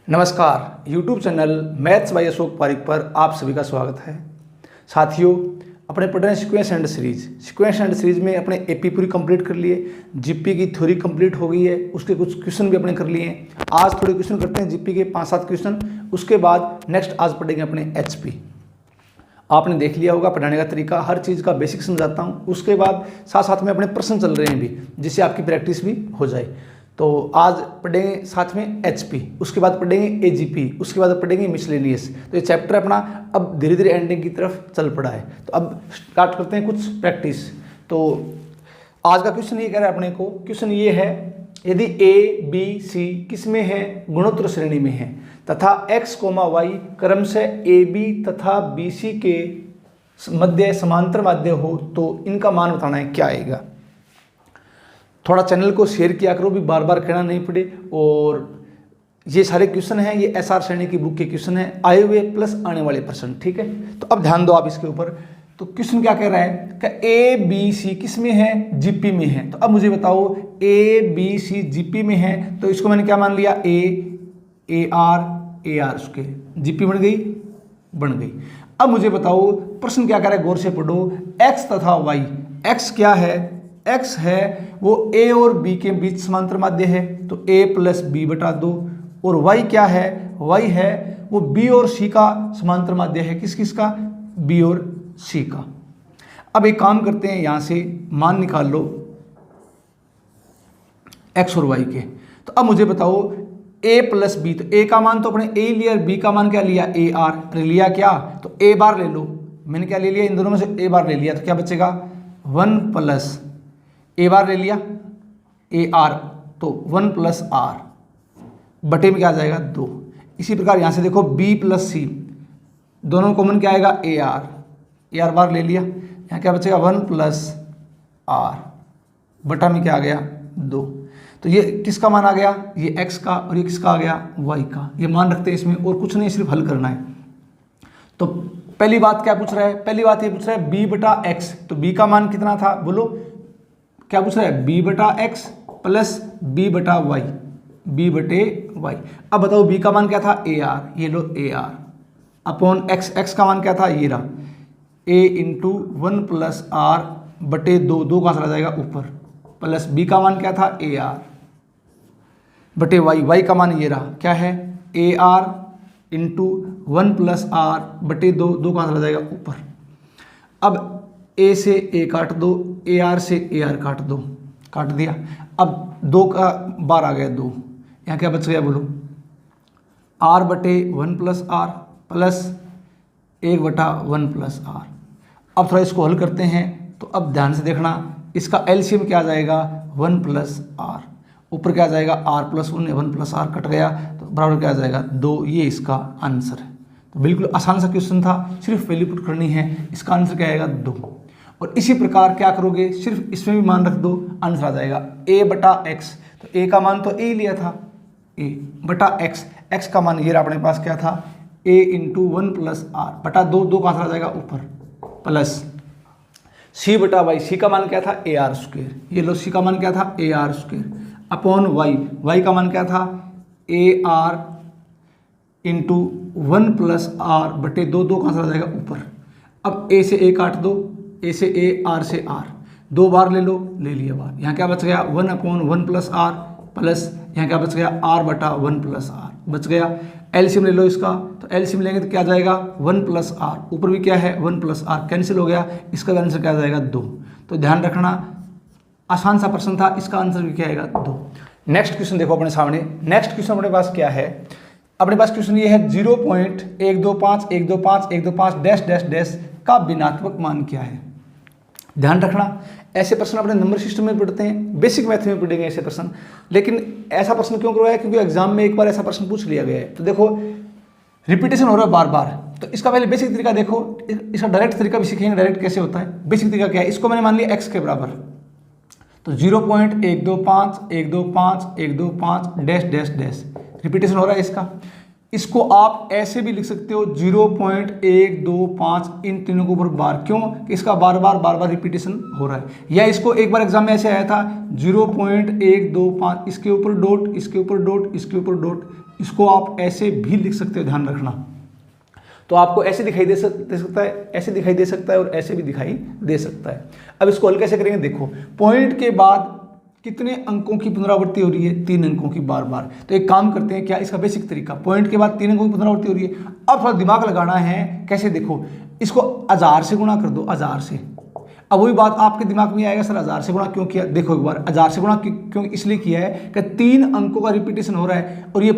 नमस्कार, YouTube channel maths by Ashok Pareek पर आप सभी का स्वागत है। साथियों, अपने पढ़ रहे हैं सीक्वेंस एंड सीरीज में अपने एपी पूरी कंप्लीट कर लिए, जीपी की थ्योरी कंप्लीट हो गई है, उसके कुछ क्वेश्चन भी अपने कर लिए हैं। आज थोड़े क्वेश्चन करते हैं जीपी के 5-7 क्वेश्चन, उसके बाद नेक्स्ट आज पढ़ेंगे अपने एचपी। आपने देख लिया होगा पढ़ाने का तरीका, हर चीज़ का बेसिक समझाता हूँ, उसके बाद साथ साथ में अपने प्रश्न चल रहे हैं भी, जिससे आपकी प्रैक्टिस भी हो जाए। तो आज पढ़ेंगे साथ में एचपी, उसके बाद पढ़ेंगे एजीपी, उसके बाद पढ़ेंगे मिसलेनियस। तो ये चैप्टर अपना अब धीरे धीरे एंडिंग की तरफ चल पड़ा है। तो अब स्टार्ट करते हैं कुछ प्रैक्टिस। तो आज का क्वेश्चन ये कह रहा है अपने को, क्वेश्चन ये है, यदि ए बी सी किस में है, गुणोत्तर श्रेणी में है, तथा x, y क्रम से ए बी तथा बी सी के मध्य समांतर माध्य हो, तो इनका मान बताना है, क्या आएगा। थोड़ा चैनल को शेयर किया करो भी, बार बार कहना नहीं पड़े। और ये सारे क्वेश्चन हैं, ये एसआर श्रेणी की बुक के क्वेश्चन हैं, आए हुए प्लस आने वाले प्रश्न, ठीक है। तो अब ध्यान दो आप इसके ऊपर। तो क्वेश्चन क्या कह रहा है कि ए बी सी किस में है, जीपी में है। तो अब मुझे बताओ ए बी सी जीपी में है, तो इसको मैंने क्या मान लिया, ए आर उसके जीपी बन गई। अब मुझे बताओ प्रश्न क्या कह रहा है, गौर से पढ़ो। एक्स तथा वाई, एक्स क्या है, एक्स है वो ए और बी के बीच समांतर माध्य है, तो ए प्लस बी बटा 2। और वाई क्या है, वाई है वो बी और सी का समांतर माध्य है, किस का, बी और सी का। अब एक काम करते हैं, यहां से मान निकाल लो एक्स और वाई के। तो अब मुझे बताओ ए प्लस बी, तो ए का मान तो अपने ए लिया, बी का मान क्या लिया, ए आर लिया, क्या तो ए बार ले लो, मैंने क्या ले लिया, इन दोनों में से ए बार ले लिया, तो क्या बचेगा 1 प्लस ए बार ले लिया ए आर, तो 1 प्लस आर बटे में क्या आ जाएगा 2। इसी प्रकार यहां से देखो बी प्लस सी, दोनों कॉमन क्या आएगा, ए आर बार ले लिया, यहाँ क्या बचेगा 1 प्लस आर बटा में क्या आ गया 2। तो ये किसका मान आ गया, ये x का, और ये किसका आ गया, y का। ये मान रखते हैं इसमें, और कुछ नहीं, सिर्फ हल करना है। तो पहली बात क्या पूछ रहा है, पहली बात ये पूछ रहा है b बटा x, तो b का मान कितना था, बोलो क्या पूछ रहा है, b बटा x प्लस b बटा y, b बटे y। अब बताओ b का मान क्या था, ए आर, ये लो ए आर अपॉन x का मान क्या था, ये रहा a इंटू 1 प्लस आर बटे 2 का चला जाएगा ऊपर, प्लस b का मान क्या था, ए आर बटे y का मान ये रहा, क्या है, a r into 1 plus r बटे 2 का चला जाएगा ऊपर। अब a से a काट दो, ए आर से ए आर काट दिया। अब 2 का बार आ गया 2, यहाँ क्या बच गया बोलो, r बटे 1 प्लस आर प्लस 1 बटा 1 प्लस आर। अब थोड़ा इसको हल करते हैं, तो अब ध्यान से देखना, इसका एलसीएम क्या आ जाएगा, 1 प्लस आर, ऊपर क्या आ जाएगा r plus 1 plus r cut गया, तो बराबर क्या आ जाएगा 2। ये इसका आंसर है। तो बिल्कुल आसान सा क्वेश्चन था, सिर्फ वैल्यू पुट करनी है, इसका आंसर क्या आएगा 2। और इसी प्रकार क्या करोगे, सिर्फ इसमें भी मान रख दो, आंसर आ जाएगा a बटा x, तो a का मान तो a लिया था, a बटा x का मान ये रहा अपने पास क्या था, a इंटू 1 प्लस आर बटा 2 का आंसर आ जाएगा ऊपर, प्लस c बटा y, c का मान क्या था, ए आर स्क्वेयर, ये लो c का मान क्या था, a are square upon y का मान क्या था, a r into 1 plus r बटे 2 का आंसर आ जाएगा ऊपर। अब a से a काट दो, a से a, r से r, 2 बार ले लो, ले लिया बार, यहाँ क्या बच गया 1 अपॉन 1 प्लस आर, प्लस यहाँ क्या बच गया r बटा 1 प्लस आर बच गया। एलसीएम ले लो इसका, तो एलसीएम लेंगे तो क्या जाएगा 1 प्लस आर, ऊपर भी क्या है 1 प्लस आर, कैंसिल हो गया, इसका आंसर क्या जाएगा 2। तो ध्यान रखना, आसान सा प्रश्न था, इसका आंसर भी क्या आएगा 2। नेक्स्ट क्वेश्चन देखो अपने सामने, नेक्स्ट क्वेश्चन अपने पास क्या है, अपने पास क्वेश्चन ये है 0.125 डैश डैश डैश का भिन्नात्मक मान क्या है। ध्यान रखना, ऐसे प्रश्न अपने नंबर सिस्टम में पढ़ते हैं, बेसिक मैथ में पढ़ेंगे ऐसे प्रश्न, लेकिन ऐसा प्रश्न क्यों करवाया, क्योंकि एग्जाम में एक बार ऐसा प्रश्न पूछ लिया गया है। तो देखो रिपीटेशन हो रहा है बार बार, तो इसका पहले बेसिक तरीका देखो, इसका डायरेक्ट तरीका भी सीखेंगे, डायरेक्ट कैसे होता है। बेसिक तरीका क्या है, इसको मैंने मान लिया x के बराबर, तो 0.125 डैश डैश डैश रिपीटेशन हो रहा है इसका। इसको आप ऐसे भी लिख सकते हो 0.125 इन तीनों के ऊपर बार, क्यों कि इसका बार बार रिपीटेशन हो रहा है। या इसको एक बार एग्जाम में ऐसे आया था 0.125 इसके ऊपर डॉट, इसके ऊपर डॉट, इसके ऊपर डॉट, इसको आप ऐसे भी लिख सकते हो, ध्यान रखना। तो आपको ऐसे दिखाई दे सकता है, ऐसे दिखाई दे सकता है और ऐसे भी दिखाई दे सकता है। अब इसको हल कैसे करेंगे, देखो पॉइंट के बाद कितने अंकों की पुनरावृत्ति हो रही है, 3 अंकों की बार बार। तो एक काम करते हैं, क्या इसका बेसिक तरीका, पॉइंट के बाद 3 अंकों की पुनरावृत्ति हो रही है। अब थोड़ा दिमाग लगाना है, कैसे, देखो इसको 1000 से गुणा कर दो, 1000 से। अब वही बात आपके दिमाग में आएगा, सर 1000 से गुणा क्यों किया, देखो एक बार 1000 से गुणा क्यों इसलिए किया है कि 3 अंकों का रिपीटेशन हो रहा है और ये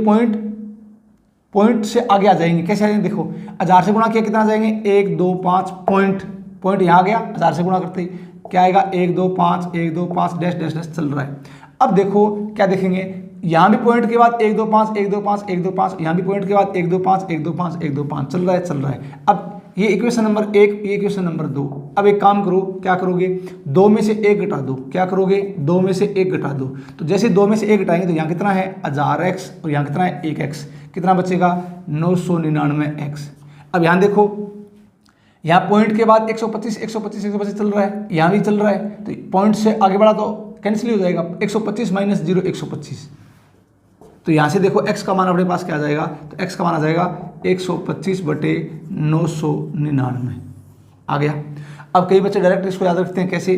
पॉइंट से आगे आ जाएंगे। कैसे आ जाएंगे, देखो 1000 से गुणा किया कितना आ जाएंगे, 1 2 5 पॉइंट यहाँ आ गया, 1000 से गुणा करते ही क्या आएगा, 1 2 5 1 2 5 डैश डैश डैश चल रहा है। अब देखो क्या देखेंगे, यहाँ भी पॉइंट के बाद 1 2 5 1 2 5 1 2 5, यहाँ भी पॉइंट के बाद 1 2 5 1 2 5 1 2 5 चल रहा है। अब ये इक्वेशन नंबर 1, ये इक्वेशन नंबर 2। अब एक काम करो, क्या करोगे, 2 में से 1 घटा दो, क्या करोगे, 2 में से 1 घटा दो। तो जैसे 2 में से 1 घटाएंगे तो यहाँ कितना है 1000x और यहाँ कितना है 1x, कितना बचेगा 999x। अब यहाँ देखो, यहाँ पॉइंट के बाद 125 चल रहा है, यहाँ भी चल रहा है, तो पॉइंट से आगे बढ़ा तो कैंसिल हो जाएगा, 125 माइनस 0 125। तो यहाँ से देखो x का मान अपने पास क्या आ जाएगा, तो x का मान आ जाएगा 125/999 आ गया। अब कई बच्चे डायरेक्ट इसको याद रखते हैं, कैसे,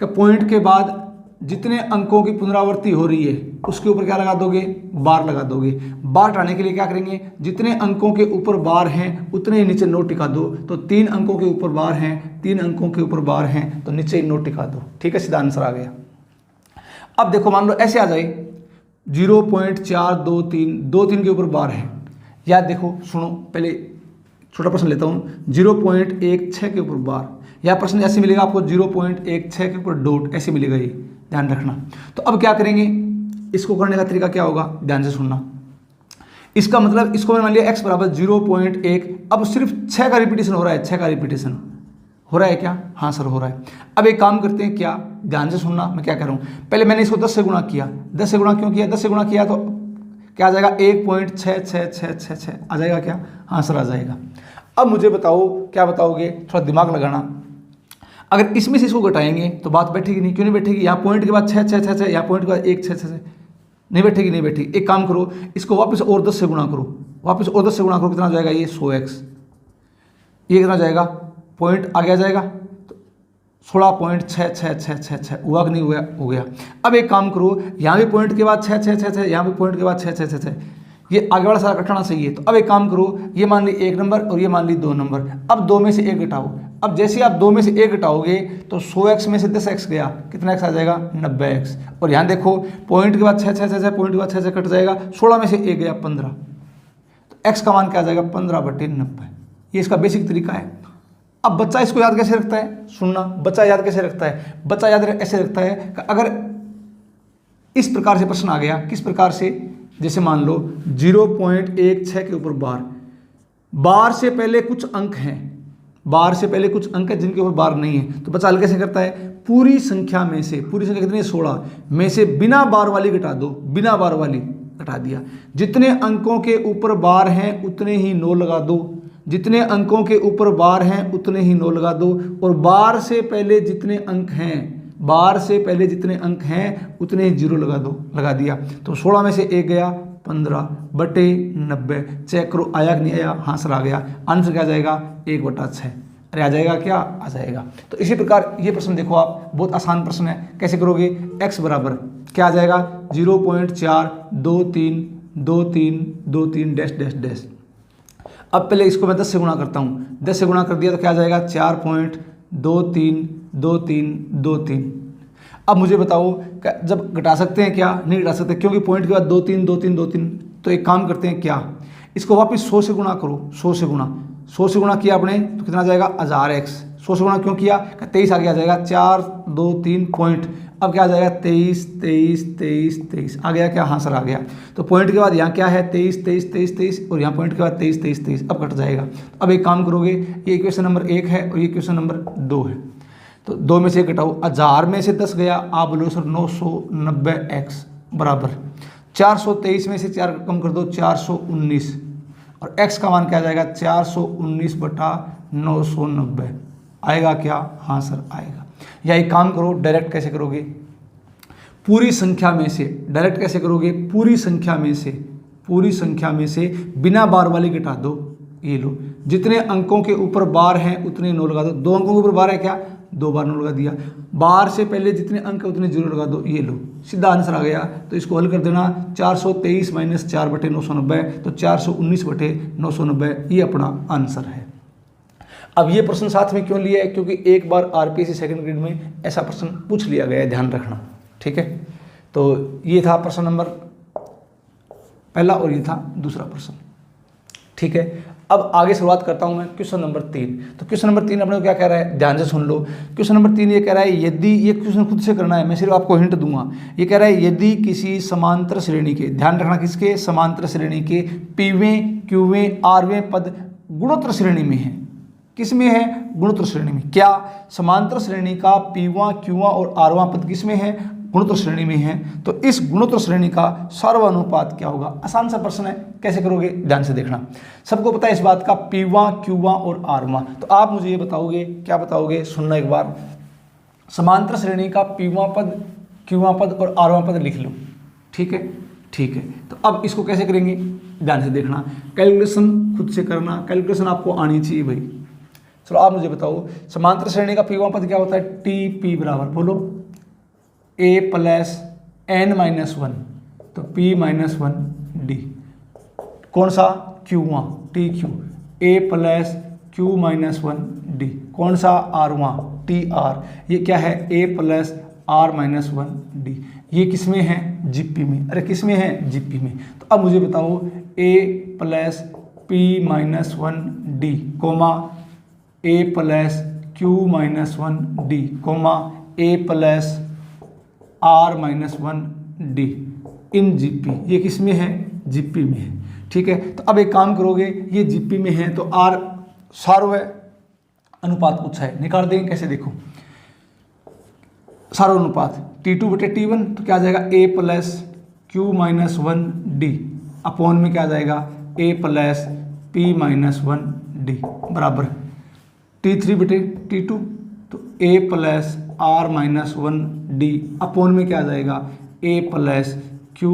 कि पॉइंट के बाद जितने अंकों की पुनरावृत्ति हो रही है उसके ऊपर क्या लगा दोगे, बार लगा दोगे। बार हटाने के लिए क्या करेंगे, जितने अंकों के ऊपर बार हैं उतने ही नीचे नोट टिका दो। तो 3 अंकों के ऊपर बार हैं, 3 अंकों के ऊपर बार हैं, तो नीचे ही नोट टिका दो। ठीक है, सीधा आंसर आ गया। अब देखो मान लो ऐसे आ जाए 0.423, 2 3 के ऊपर बार है। याद देखो, सुनो पहले छोटा प्रश्न लेता हूँ, 0.16 के ऊपर बार, या प्रश्न ऐसे मिलेगा आपको 0.16 के ऊपर डॉट, ऐसे मिलेगा, ये ध्यान रखना। तो अब क्या करेंगे, इसको करने का तरीका क्या होगा, ध्यान से सुनना। इसका मतलब इसको मैंने मान लिया x बराबर 0.1, अब सिर्फ 6 का रिपीटेशन हो रहा है, 6 का रिपीटेशन हो रहा है क्या, हाँ सर हो रहा है। अब एक काम करते हैं, क्या, ध्यान से सुनना मैं क्या कर रहा हूँ। पहले मैंने इसको 10 से गुणा किया, 10 से गुणा क्यों किया, 10 से गुणा किया तो क्या आ जाएगा 1.6666 आ जाएगा क्या, हाँ सर आ जाएगा। अब मुझे बताओ, क्या बताओगे, थोड़ा दिमाग लगाना। अगर इसमें से इसको घटाएंगे तो बात बैठेगी नहीं, क्यों नहीं बैठेगी, यहाँ पॉइंट के बाद 6 6 6 6, यहाँ पॉइंट के बाद 1 6 6 6 नहीं बैठेगी, नहीं बैठेगी। एक काम करो, इसको वापस और 10 से गुणा करो, वापस और 10 से गुणा करो, कितना हो जाएगा, ये 100x, ये कितना जाएगा, पॉइंट आगे आ जाएगा, तो 16.6666 हुआ कि नहीं हुआ, हो गया। अब एक काम करो, यहाँ भी पॉइंट के बाद 6 6 6 6, यहाँ भी पॉइंट के बाद 6 6 6 6, ये आगे वाला सारा कटना चाहिए। तो अब एक काम करो, ये मान ली 1 नंबर और ये मान ली 2 नंबर, अब 2 में से 1 घटाओ। अब जैसे आप 2 में से 1 घटाओगे तो 100x में से 10x गया, कितना x आ जाएगा 90x। और यहाँ देखो पॉइंट के बाद 6 6 6 6, पॉइंट के बाद 6 6 कट जाएगा, 16 में से 1 गया 15, तो x का मान क्या आ जाएगा 15/90। ये इसका बेसिक तरीका है। अब बच्चा इसको याद कैसे रखता है, सुनना, बच्चा याद कैसे रखता है, बच्चा याद ऐसे रखता है कि अगर इस प्रकार से प्रश्न आ गया, किस प्रकार से, जैसे मान लो 0.16 के ऊपर बार से पहले कुछ अंक हैं, बार से पहले कुछ अंक है जिनके ऊपर बार नहीं है, तो बच्चा हल कैसे करता है, पूरी संख्या में से, पूरी संख्या कितनी है 16 में से बिना बार वाली घटा दो, बिना बार वाली घटा दिया। जितने अंकों के ऊपर बार हैं उतने ही 9 लगा दो, जितने अंकों के ऊपर बार हैं उतने ही 9 लगा दो, और बार से पहले जितने अंक हैं, बार से पहले जितने अंक हैं उतने ही 0 लगा दो, लगा दिया। तो 16 में से 1 गया 15/90, चेक करो आया कि नहीं आया, हाँ सर आ गया। आंसर क्या आ जाएगा 1/6, अरे आ जाएगा क्या, आ जाएगा। तो इसी प्रकार ये प्रश्न देखो आप, बहुत आसान प्रश्न है, कैसे करोगे, x बराबर क्या आ जाएगा 0.4232323 डैश डैश डैश। अब पहले इसको मैं 10 से गुणा करता हूँ, 10 से गुणा कर दिया तो क्या आ जाएगा 4.232323। अब मुझे बताओ जब घटा सकते हैं क्या, नहीं घटा सकते, क्योंकि पॉइंट के बाद 2 3 2 3 2 3। तो एक काम करते हैं, क्या, इसको वापस 100 से गुणा करो, 100 से गुणा किया आपने तो कितना आ जाएगा 1000x। 100 से गुणा क्यों किया, 23 आगे आ जाएगा, 4 2 3 पॉइंट, अब क्या आ जाएगा 23 23 23 23 आ गया क्या, हाँ सर आ गया। तो पॉइंट के बाद यहाँ क्या है 23 23 23 23, और यहाँ पॉइंट के बाद 23 23 23, अब कट जाएगा। अब एक काम करोगे, ये इक्वेशन नंबर 1 है और ये इक्वेशन नंबर 2 है, तो 2 में से 1 घटाओ, 1000 में से 10 गया, आप बोलो सर 990x बराबर 423 में से 4 कम कर दो 419, और x का मान क्या आ जाएगा 419/990 आएगा क्या, हाँ सर आएगा। या एक काम करो, डायरेक्ट कैसे करोगे, पूरी संख्या में से, डायरेक्ट कैसे करोगे, पूरी संख्या में से पूरी संख्या में से बिना बार वाली घटा दो, ये लो। जितने अंकों के ऊपर बार हैं उतने 9 लगा दो। 2 अंकों के ऊपर बार है क्या, 2 बार 9 लगा दिया। बार से पहले जितने अंक है उतने 0 लगा दो, ये लो, सीधा आंसर आ गया। तो इसको हल कर देना, 423 - 4/990, तो 419/990 ये अपना आंसर है। अब ये प्रश्न साथ में क्यों लिया है, क्योंकि एक बार आरपीएससी सेकंड ग्रेड में ऐसा प्रश्न पूछ लिया गया है, ध्यान रखना, ठीक है। तो ये था प्रश्न नंबर पहला और ये था दूसरा प्रश्न, ठीक है। अब आगे शुरुआत करता हूं मैं क्वेश्चन नंबर 3। तो क्वेश्चन नंबर 3 अपने को क्या कह रहा है, ध्यान से सुन लो। क्वेश्चन नंबर 3 ये कह रहा है, यदि, ये क्वेश्चन खुद से करना है, मैं सिर्फ आपको हिंट दूंगा। ये कह रहा है यदि किसी समांतर श्रेणी के, ध्यान रखना किसके, समांतर श्रेणी के पीवें, क्यूवें, आरवें पद गुणोत्तर श्रेणी में है। किस में है, गुणोत्तर श्रेणी में। क्या समांतर श्रेणी का पीवां, क्यूवां और आरवां पद किस में है, गुणोत्तर श्रेणी में है। तो इस गुणोत्तर श्रेणी का सर्वानुपात क्या होगा। आसान सा प्रश्न है, कैसे करोगे ध्यान से देखना। सबको पता है इस बात का, पीवां, क्यूवां और आरवां। तो आप मुझे ये बताओगे, क्या बताओगे, सुनना एक बार। समांतर श्रेणी का पीवां पद, क्यूवां पद और आरवां पद लिख लो, ठीक है, ठीक है। तो अब इसको कैसे करेंगे, ध्यान से देखना। कैलकुलेशन खुद से करना, कैलकुलेशन आपको आनी चाहिए भाई। चलो आप मुझे बताओ, समांतर श्रेणी का पीवां पद क्या होता है, टी पी बराबर, बोलो, a + n-1, तो p - 1 d। कौन सा, क्यूवां, T Q, a + q - 1 d। कौन सा, आरवां, टी आर। ये क्या है, a + r - 1 d। ये किस में है, जीपी में। अरे किस में है, जीपी में। तो अब मुझे बताओ, a + p - 1 d, comma a + q - 1 d, comma a + r - 1 d in GP. ये किस में है, जीपी में है, ठीक है। तो अब एक काम करोगे, ये जीपी में है तो आर सार्वय अनुपात पूछा है, निकाल देंगे कैसे, देखो। सार्वय अनुपात T2/T1, तो क्या आ जाएगा, a + q - 1 d अपॉन में क्या आ जाएगा, a + p - 1 d बराबर T3/T2, तो a + r - 1 d अपॉन में क्या आ जाएगा, a + q -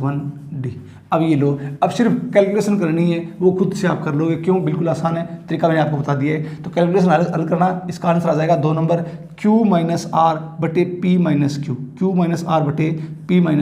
1 d। अब ये लो, अब सिर्फ कैलकुलेशन करनी है, वो खुद से आप कर लोगे। क्यों, बिल्कुल आसान है, तरीका मैंने आपको बता दिया है। तो कैलकुलेशन हल करना, इसका आंसर आ जाएगा 2 number, q - r/p - q, q - r/p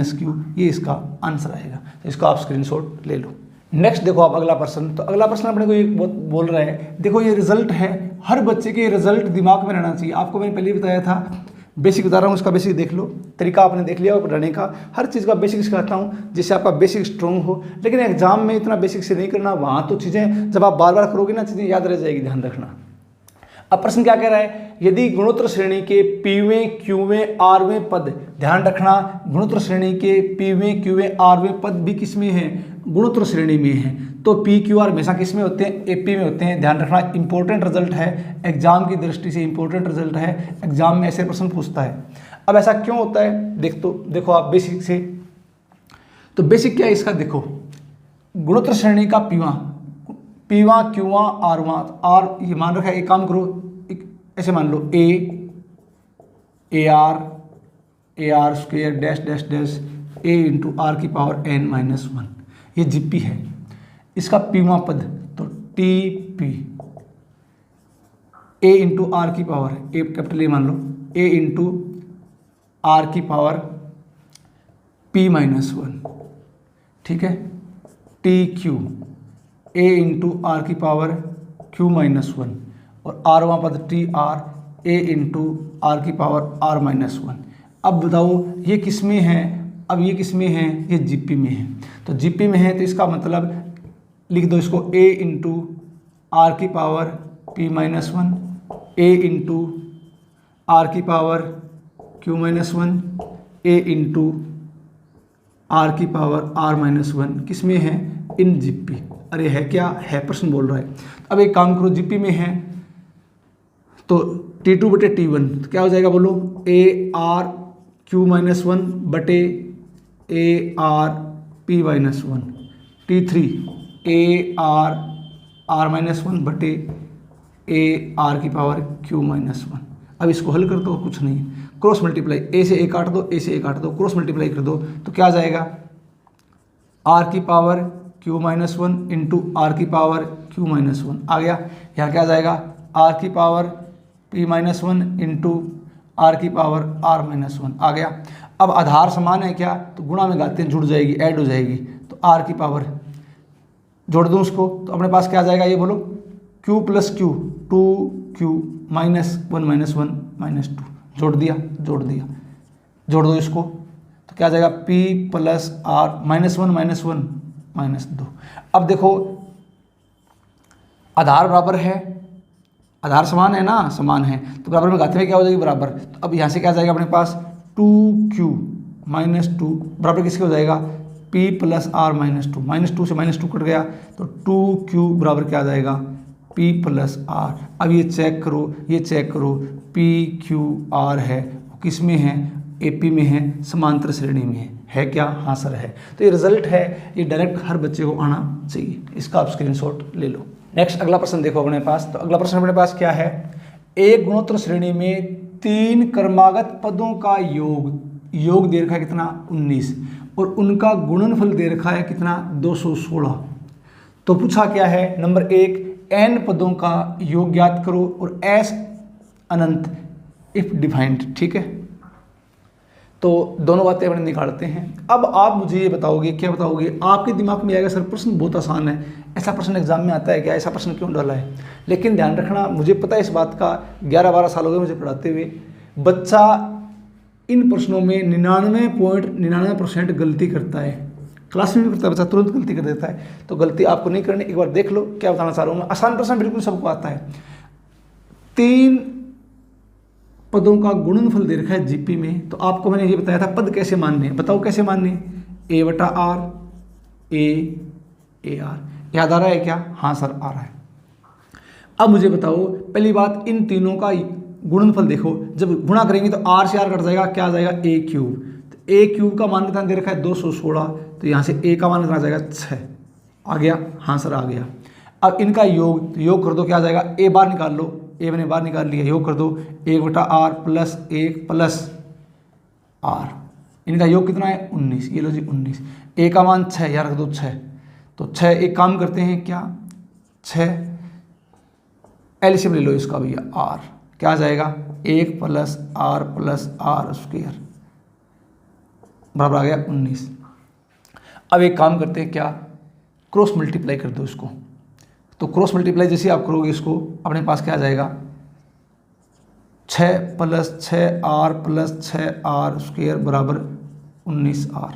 - q, ये इसका आंसर आएगा। तो इसको आप स्क्रीनशॉट ले लो। नेक्स्ट देखो आप अगला प्रश्न। तो अगला प्रश्न अपने को ये बोल रहा है, देखो ये रिजल्ट है, हर बच्चे के रिजल्ट दिमाग में रहना चाहिए। आपको मैंने पहले ही बताया था, बेसिक बता रहा हूँ, उसका बेसिक देख लो, तरीका आपने देख लिया पढ़ने का। हर चीज़ का बेसिक सिखाता हूँ जिससे आपका बेसिक स्ट्रॉन्ग हो, लेकिन एग्जाम में इतना बेसिक से नहीं करना। वहाँ तो चीज़ें जब आप बार बार करोगे ना, चीज़ें याद रह जाएगी, ध्यान रखना। अब प्रश्न क्या कह रहा है, यदि गुणोत्तर श्रेणी के पीवें, क्यूवें, आरवें पद, ध्यान रखना, गुणोत्तर श्रेणी के पीवें, क्यूवें, आरवें पद भी किस में है, गुणोत्तर श्रेणी में है। तो पी क्यू आर हमेशा किस में होते हैं, एपी में होते हैं। ध्यान रखना, इंपॉर्टेंट रिजल्ट है, एग्जाम की दृष्टि से इंपॉर्टेंट रिजल्ट है, एग्जाम में ऐसे प्रश्न पूछता है। अब ऐसा क्यों होता है, देखो आप बेसिक से। तो बेसिक क्या है इसका, देखो, गुणोत्तर श्रेणी का पीवा, क्यूवा, आरवा, आर ये मान रखा है। एक काम करो, ऐसे मान लो, A are square dash dash dash a × r⁻n-1, ये जीपी है। इसका पीवा पद तो TP, a × r⁻, A capital A मान लो, a × r⁻p-1, ठीक है। टी क्यू, a × r⁻q-1, और आरवां पद टी आर, a × r⁻r-1। अब बताओ ये किस में है, अब ये किस में है, ये जीपी में है। तो जीपी में है तो इसका मतलब लिख दो इसको, a × r⁻p-1, a × r⁻q-1, a × r⁻r-1 किस में है, इन जीपी। अरे है क्या, है, प्रश्न बोल रहा है। अब एक काम करो, जीपी में है तो T2/T1, तो क्या हो जाएगा, बोलो, AR⁻q-1 बटे AR⁻p-1, T3 AR⁻r-1 बटे AR⁻q-1। अब इसको हल कर दो, कुछ नहीं, क्रॉस मल्टीप्लाई, ए से ए काट दो, ए से ए काट दो, क्रॉस मल्टीप्लाई कर दो, तो क्या आ जाएगा, आर की power q minus one into r की पावर क्यू माइनस वन आ गया। यहाँ क्या आ जाएगा, आर की power p minus one into r की पावर आर माइनस वन आ गया। अब आधार समान है क्या, तो गुणा में घातें जुड़ जाएगी, ऐड हो जाएगी, तो आर की पावर जोड़ दूँ उसको तो अपने पास क्या आ जाएगा, ये बोलो, q plus q, two q minus one minus two, जोड़ दिया, जोड़ दो इसको तो क्या आ जाएगा, p plus r minus one minus दो। अब देखो आधार बराबर है, आधार समान है ना, समान है, तो बराबर में घाते में क्या हो जाएगी, बराबर। तो अब यहाँ से क्या आ जाएगा अपने पास, टू क्यू माइनस टू बराबर किसके हो जाएगा, p plus r minus two से माइनस टू कट गया, तो टू क्यू बराबर क्या आ जाएगा, पी प्लस आर। अब ये चेक करो, पी क्यू आर है, किस में है, एपी में है, समांतर श्रेणी में है क्या, हाँ सर है। तो ये रिजल्ट है, ये डायरेक्ट हर बच्चे को आना चाहिए, इसका आप स्क्रीनशॉट ले लो। नेक्स्ट अगला प्रश्न देखो अपने पास, तो अगला प्रश्न अपने पास क्या है, एक गुणोत्तर श्रेणी में 3 क्रमागत पदों का योग दे रखा है कितना, 19, और उनका गुणनफल दे रखा है कितना, 216। तो पूछा क्या है, नंबर 1 n पदों का योग ज्ञात करो और s अनंत इफ डिफाइंड, ठीक है। तो दोनों बातें अपने निकालते हैं। अब आप मुझे ये बताओगे, क्या बताओगे, आपके दिमाग में आएगा सर प्रश्न बहुत आसान है, ऐसा प्रश्न एग्जाम में आता है क्या, ऐसा प्रश्न क्यों डाला है। लेकिन ध्यान रखना, मुझे पता है इस बात का, 11-12 साल हो गए मुझे पढ़ाते हुए, बच्चा इन प्रश्नों में 99.99% गलती करता है, क्लास में भी करता है बच्चा, तुरंत गलती कर देता है। तो गलती आपको नहीं करनी, एक बार देख लो क्या बताना चाह रहा हूँ मैं। आसान प्रश्न बिल्कुल सबको आता है। 3 पदों का गुणनफल दे रखा है जीपी में, तो आपको मैंने ये बताया था पद कैसे मानने हैं, बताओ कैसे मानने, ए बटा आर, ए आर, याद आ रहा है क्या, हाँ सर आ रहा है। अब मुझे बताओ पहली बात, इन तीनों का गुणनफल देखो, जब गुणा करेंगे तो आर से आर कट जाएगा, क्या आ जाएगा, ए क्यूब। तो ए क्यूब का मान कितना दे रखा है, 216, तो यहाँ से ए का मान कितना आ जाएगा, 6 आ गया, हाँ सर आ गया। अब इनका योग कर दो, क्या आ जाएगा, ए बार निकाल लो, ए मैंने बार निकाल लिया, योग कर दो, 1 बटा आर प्लस 1 प्लस आर, इनका योग कितना है, 19, ये लो जी 19, ए का मान 6, यहाँ रख दो 6, तो 6, एक काम करते हैं क्या, 6 एलसीएम ले लो इसका भैया, आर क्या आ जाएगा, 1 प्लस आर स्क्वायर बराबर आ गया 19। अब एक काम करते हैं क्या, क्रॉस मल्टीप्लाई कर दो इसको, तो क्रॉस मल्टीप्लाई जैसे आप करोगे इसको, अपने पास क्या आ जाएगा, 6 plus 6R plus 6R square बराबर 19R।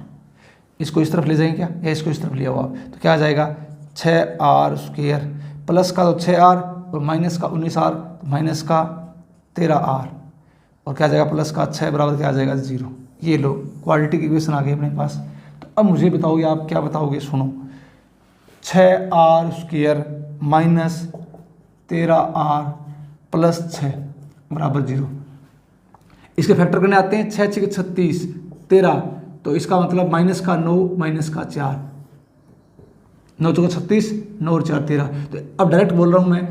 इसको इस तरफ ले जाएंगे क्या, या इसको इस तरफ ले आओ आप, तो क्या आ जाएगा, 6R स्क्वायर प्लस का तो 6R और माइनस का 19R, तो माइनस का 13R, और क्या आ जाएगा, प्लस का 6 बराबर क्या आ जाएगा, 0। ये लो क्वाड्रेटिक इक्वेशन आ गई अपने पास। तो अब मुझे बताओगे, आप क्या बताओगे, सुनो, 6R square minus 13R plus 6 बराबर 0। इसके फैक्टर करने आते हैं, 6 6 36 13, तो इसका मतलब माइनस का 9 माइनस का 4, 9 चौका 36, 9 और 4 13। तो अब डायरेक्ट बोल रहा हूँ मैं,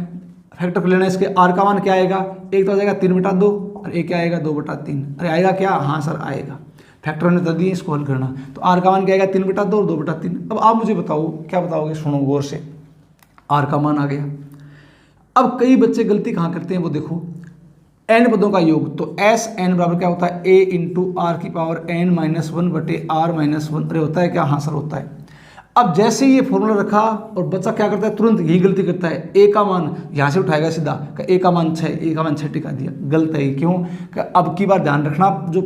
फैक्टर कर लेना, इसके आर का मान क्या आएगा, एक तो आ जाएगा 3/2 और एक क्या आएगा 2/3। अरे आएगा क्या, हाँ सर आएगा, फैक्टर ने बता दिए, इसको हल करना। तो आर का मान क्या आएगा, 3/2 और 2/3। अब आप मुझे बताओ क्या बताओगे, सुनो गौर से, आर का मान आ गया। अब कई बच्चे गलती कहाँ करते हैं वो देखो, एन पदों का योग, तो एस एन बराबर क्या होता है, ए इंटू आर की पावर एन माइनस 1 बटे आर माइनस 1। अरे होता है क्या, हाँ सर होता है। अब जैसे ही ये फॉर्मूला रखा और बच्चा क्या करता है, तुरंत यही गलती करता है, ए का मान यहाँ से उठाएगा सीधा, ए का मान 6, ए का मान 6 टिका दिया, गलत है। क्यों, अब की बार ध्यान रखना, जो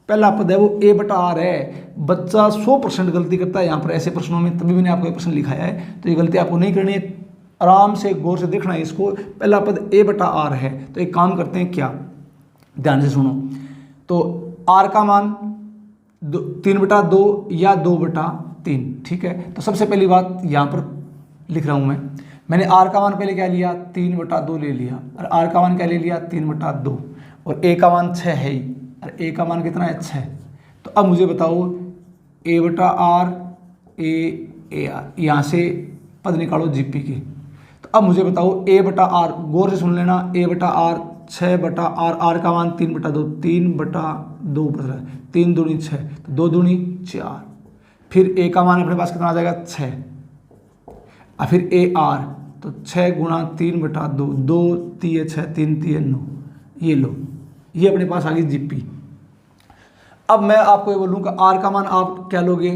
पहला पद है वो ए बटा आर है, बच्चा 100% गलती करता है यहाँ पर ऐसे प्रश्नों में, तभी मैंने आपको ये प्रश्न लिखाया है। तो ये गलती आपको नहीं करनी है, आराम से गौर से देखना है इसको। पहला पद ए बटा आर है, तो एक काम करते हैं क्या, ध्यान से सुनो, तो आर का मान 3/2 या 2/3, ठीक है। तो सबसे पहली बात यहाँ पर लिख रहा हूँ मैंने आर का मान पहले क्या लिया, 3/2 ले लिया, और आर का मान क्या ले लिया, 3/2, और ए का मान 6 है ही, और ए का मान कितना है, 6। तो अब मुझे बताओ, ए बटा आर, ए आर, यहाँ से पद निकालो जीपी के। तो अब मुझे बताओ, ए बटा आर, गौर से सुन लेना, ए बटा आर 6/r, आर का मान 3/2, 3/2 बच रहा है, 3 दूनी 6, तो 2 दूनी 4, फिर ए का मान अपने पास कितना आ जाएगा 6, और फिर ए आर, तो 6 गुणा 3 बटा 2, 2 3 6 3 3 9, ये लो, ये अपने पास आ गई जीपी। अब मैं आपको ये बोलूँगा आर का मान आप क्या लोगे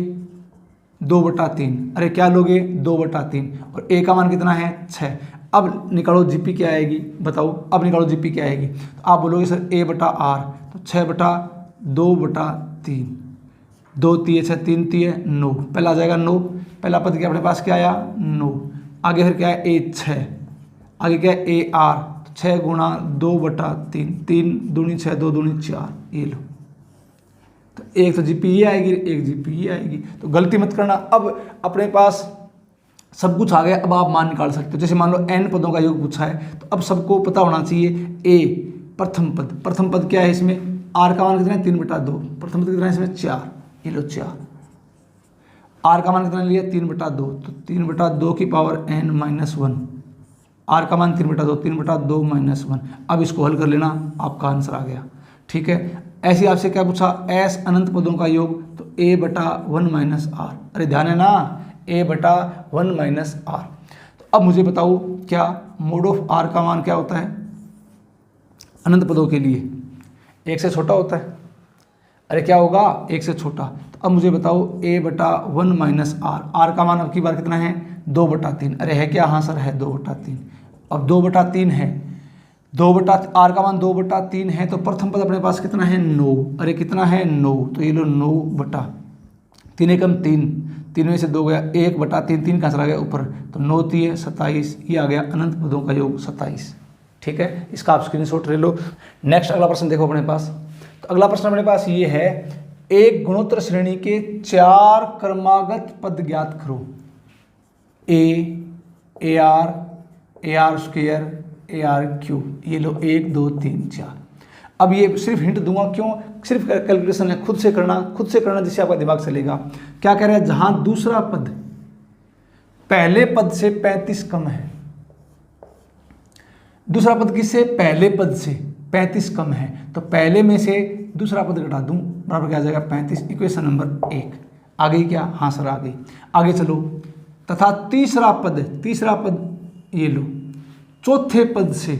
2/3, अरे क्या लोगे 2/3, और ए का मान कितना है 6। अब निकालो जीपी क्या आएगी, बताओ अब निकालो जीपी क्या आएगी। तो आप बोलोगे सर ए बटा आर, तो 6/2/3, 2 3 6 3 3 9, पहला आ जाएगा 9, पहला पद क्या अपने पास क्या आया 9, आगे फिर क्या है ए 6, आगे क्या है ए आर, 6 गुणा 2/3, 3 दूनी 6 2 दूनी 4, ये लो। तो एक तो जीपी ये आएगी, एक जीपी ये आएगी, तो गलती मत करना। अब अपने पास सब कुछ आ गया, अब आप मान निकाल सकते हो। जैसे मान लो n पदों का योग पूछा है, तो अब सबको पता होना चाहिए a प्रथम पद क्या है इसमें, r का मान कितना है 3/2, प्रथम पद कितना है इसमें 4, ये लो 4, r का मान कितना लिया 3/2, तो 3/2 की पावर n-1, r का मान 3/2, 3/2 -1। अब इसको हल कर लेना, आपका आंसर आ गया। ठीक है, ऐसे आपसे क्या पूछा, s अनंत पदों का योग, तो a/1 - r, अरे ध्यान है ना, a/1 - r। तो अब मुझे बताओ क्या मोड ऑफ r का मान क्या होता है अनंत पदों के लिए, 1 से छोटा होता है, अरे क्या होगा 1 से छोटा। तो अब मुझे बताओ a/1 - r, r का मान अब की बार कितना है 2/3, अरे है क्या, हाँ सर है 2/3। अब 2/3 है, r का मान 2/3 है, तो प्रथम पद अपने पास कितना है 9, अरे कितना है 9, तो ये लो 9/3 एकम 3, 3 में से 2 गया 1/3, 3 का आ गया ऊपर, तो 9 3 27, ये आ गया अनंत पदों का योग 27। ठीक है, इसका आप स्क्रीनशॉट ले लो। नेक्स्ट अगला प्रश्न देखो अपने पास, तो अगला प्रश्न अपने पास ये है, एक गुणोत्तर श्रेणी के 4 क्रमागत पद ज्ञात करो, ए आर स्क्वायर ARQ, ये लो 1 2 3 4। अब ये सिर्फ हिंट दूंगा, क्यों, सिर्फ कैलकुलेशन है, खुद से करना जिससे आपका दिमाग चलेगा। क्या कह रहा है, जहां दूसरा पद पहले पद से 35 कम है, दूसरा पद किससे, पहले पद से 35 कम है, तो पहले में से दूसरा पद घटा दूं, बराबर क्या आ जाएगा 35, इक्वेशन नंबर 1 आ गई क्या, हाँ सर आ गई। आगे चलो, तथा तीसरा पद ये लो, चौथे पद से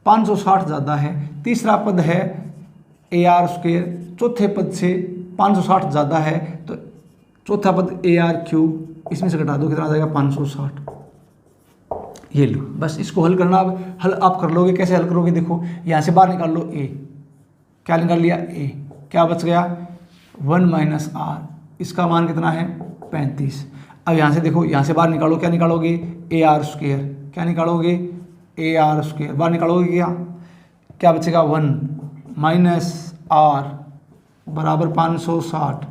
560 ज़्यादा है, तीसरा पद है AR², चौथे पद से 560 ज़्यादा है, तो चौथा पद ARQ, इसमें से घटा दो कितना आ जाएगा 560, ये लो। बस इसको हल करना, अब हल आप कर लोगे, कैसे हल करोगे, देखो यहाँ से बाहर निकाल लो a, क्या निकाल लिया a, क्या बच गया 1 - r, इसका मान कितना है 35। अब यहाँ से देखो, यहाँ से बाहर निकालो, क्या निकालोगे AR², क्या निकालोगे AR², बाहर निकालोगे क्या बचेगा 1 - r बराबर 560।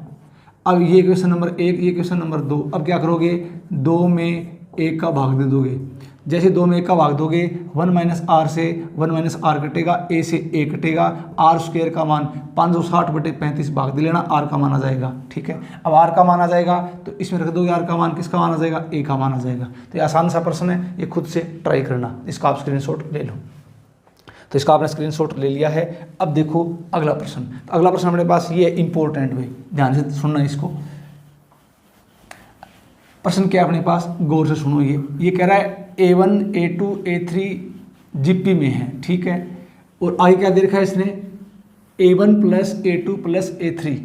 अब ये इक्वेशन नंबर 1, ये इक्वेशन नंबर 2, अब क्या करोगे 2 में 1 का भाग दे दोगे, जैसे 2 में 1 का भाग दोगे 1 - r से 1 - r कटेगा, a से a कटेगा, R² का मान 560/35 भाग दे लेना, r का मान आ जाएगा। ठीक है, अब r का मान आ जाएगा तो इसमें रख दोगे, r का मान किसका मान आ जाएगा, a का मान आ जाएगा। तो ये आसान सा प्रश्न है, ये खुद से ट्राई करना, इसका आप स्क्रीनशॉट ले लो। तो इसका आपने स्क्रीनशॉट ले लिया है। अब देखो अगला प्रश्न, तो अगला प्रश्न हमारे पास ये इंपॉर्टेंट भाई, ध्यान से सुनना इसको। प्रश्न क्या अपने पास, गौर से सुनो। ये कह रहा है A1 A2 A3 जीपी में है, ठीक है, और आगे क्या दे रखा है इसने A1 + A2 + A3,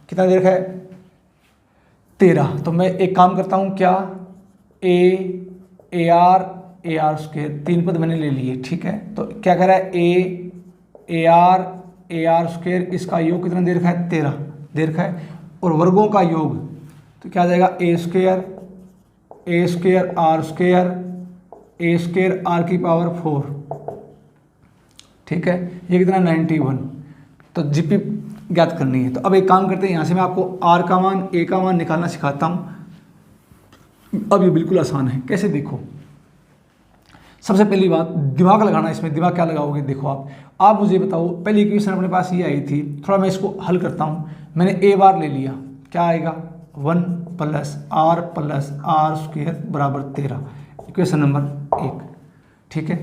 कितना दे रखा है 13। तो मैं एक काम करता हूँ, क्या AR² 3 पद मैंने ले लिए, ठीक है। तो क्या कह रहा है AR² इसका योग कितना दे रखा है 13 दे रखा है, और वर्गों का योग तो क्या आ जाएगा A² R² की पावर 4, ठीक है, ये कितना 91। तो जीपी ज्ञात करनी है। तो अब एक काम करते हैं, यहाँ से मैं आपको R का मान A का मान निकालना सिखाता हूँ। अब ये बिल्कुल आसान है, कैसे देखो। सबसे पहली बात दिमाग लगाना, इसमें दिमाग क्या लगाओगे, देखो आप मुझे बताओ, पहली इक्वेशन अपने पास ये आई थी, थोड़ा मैं इसको हल करता हूँ। मैंने A बार ले लिया, क्या आएगा 1 + R² बराबर 13, इक्वेशन नंबर 1, ठीक है।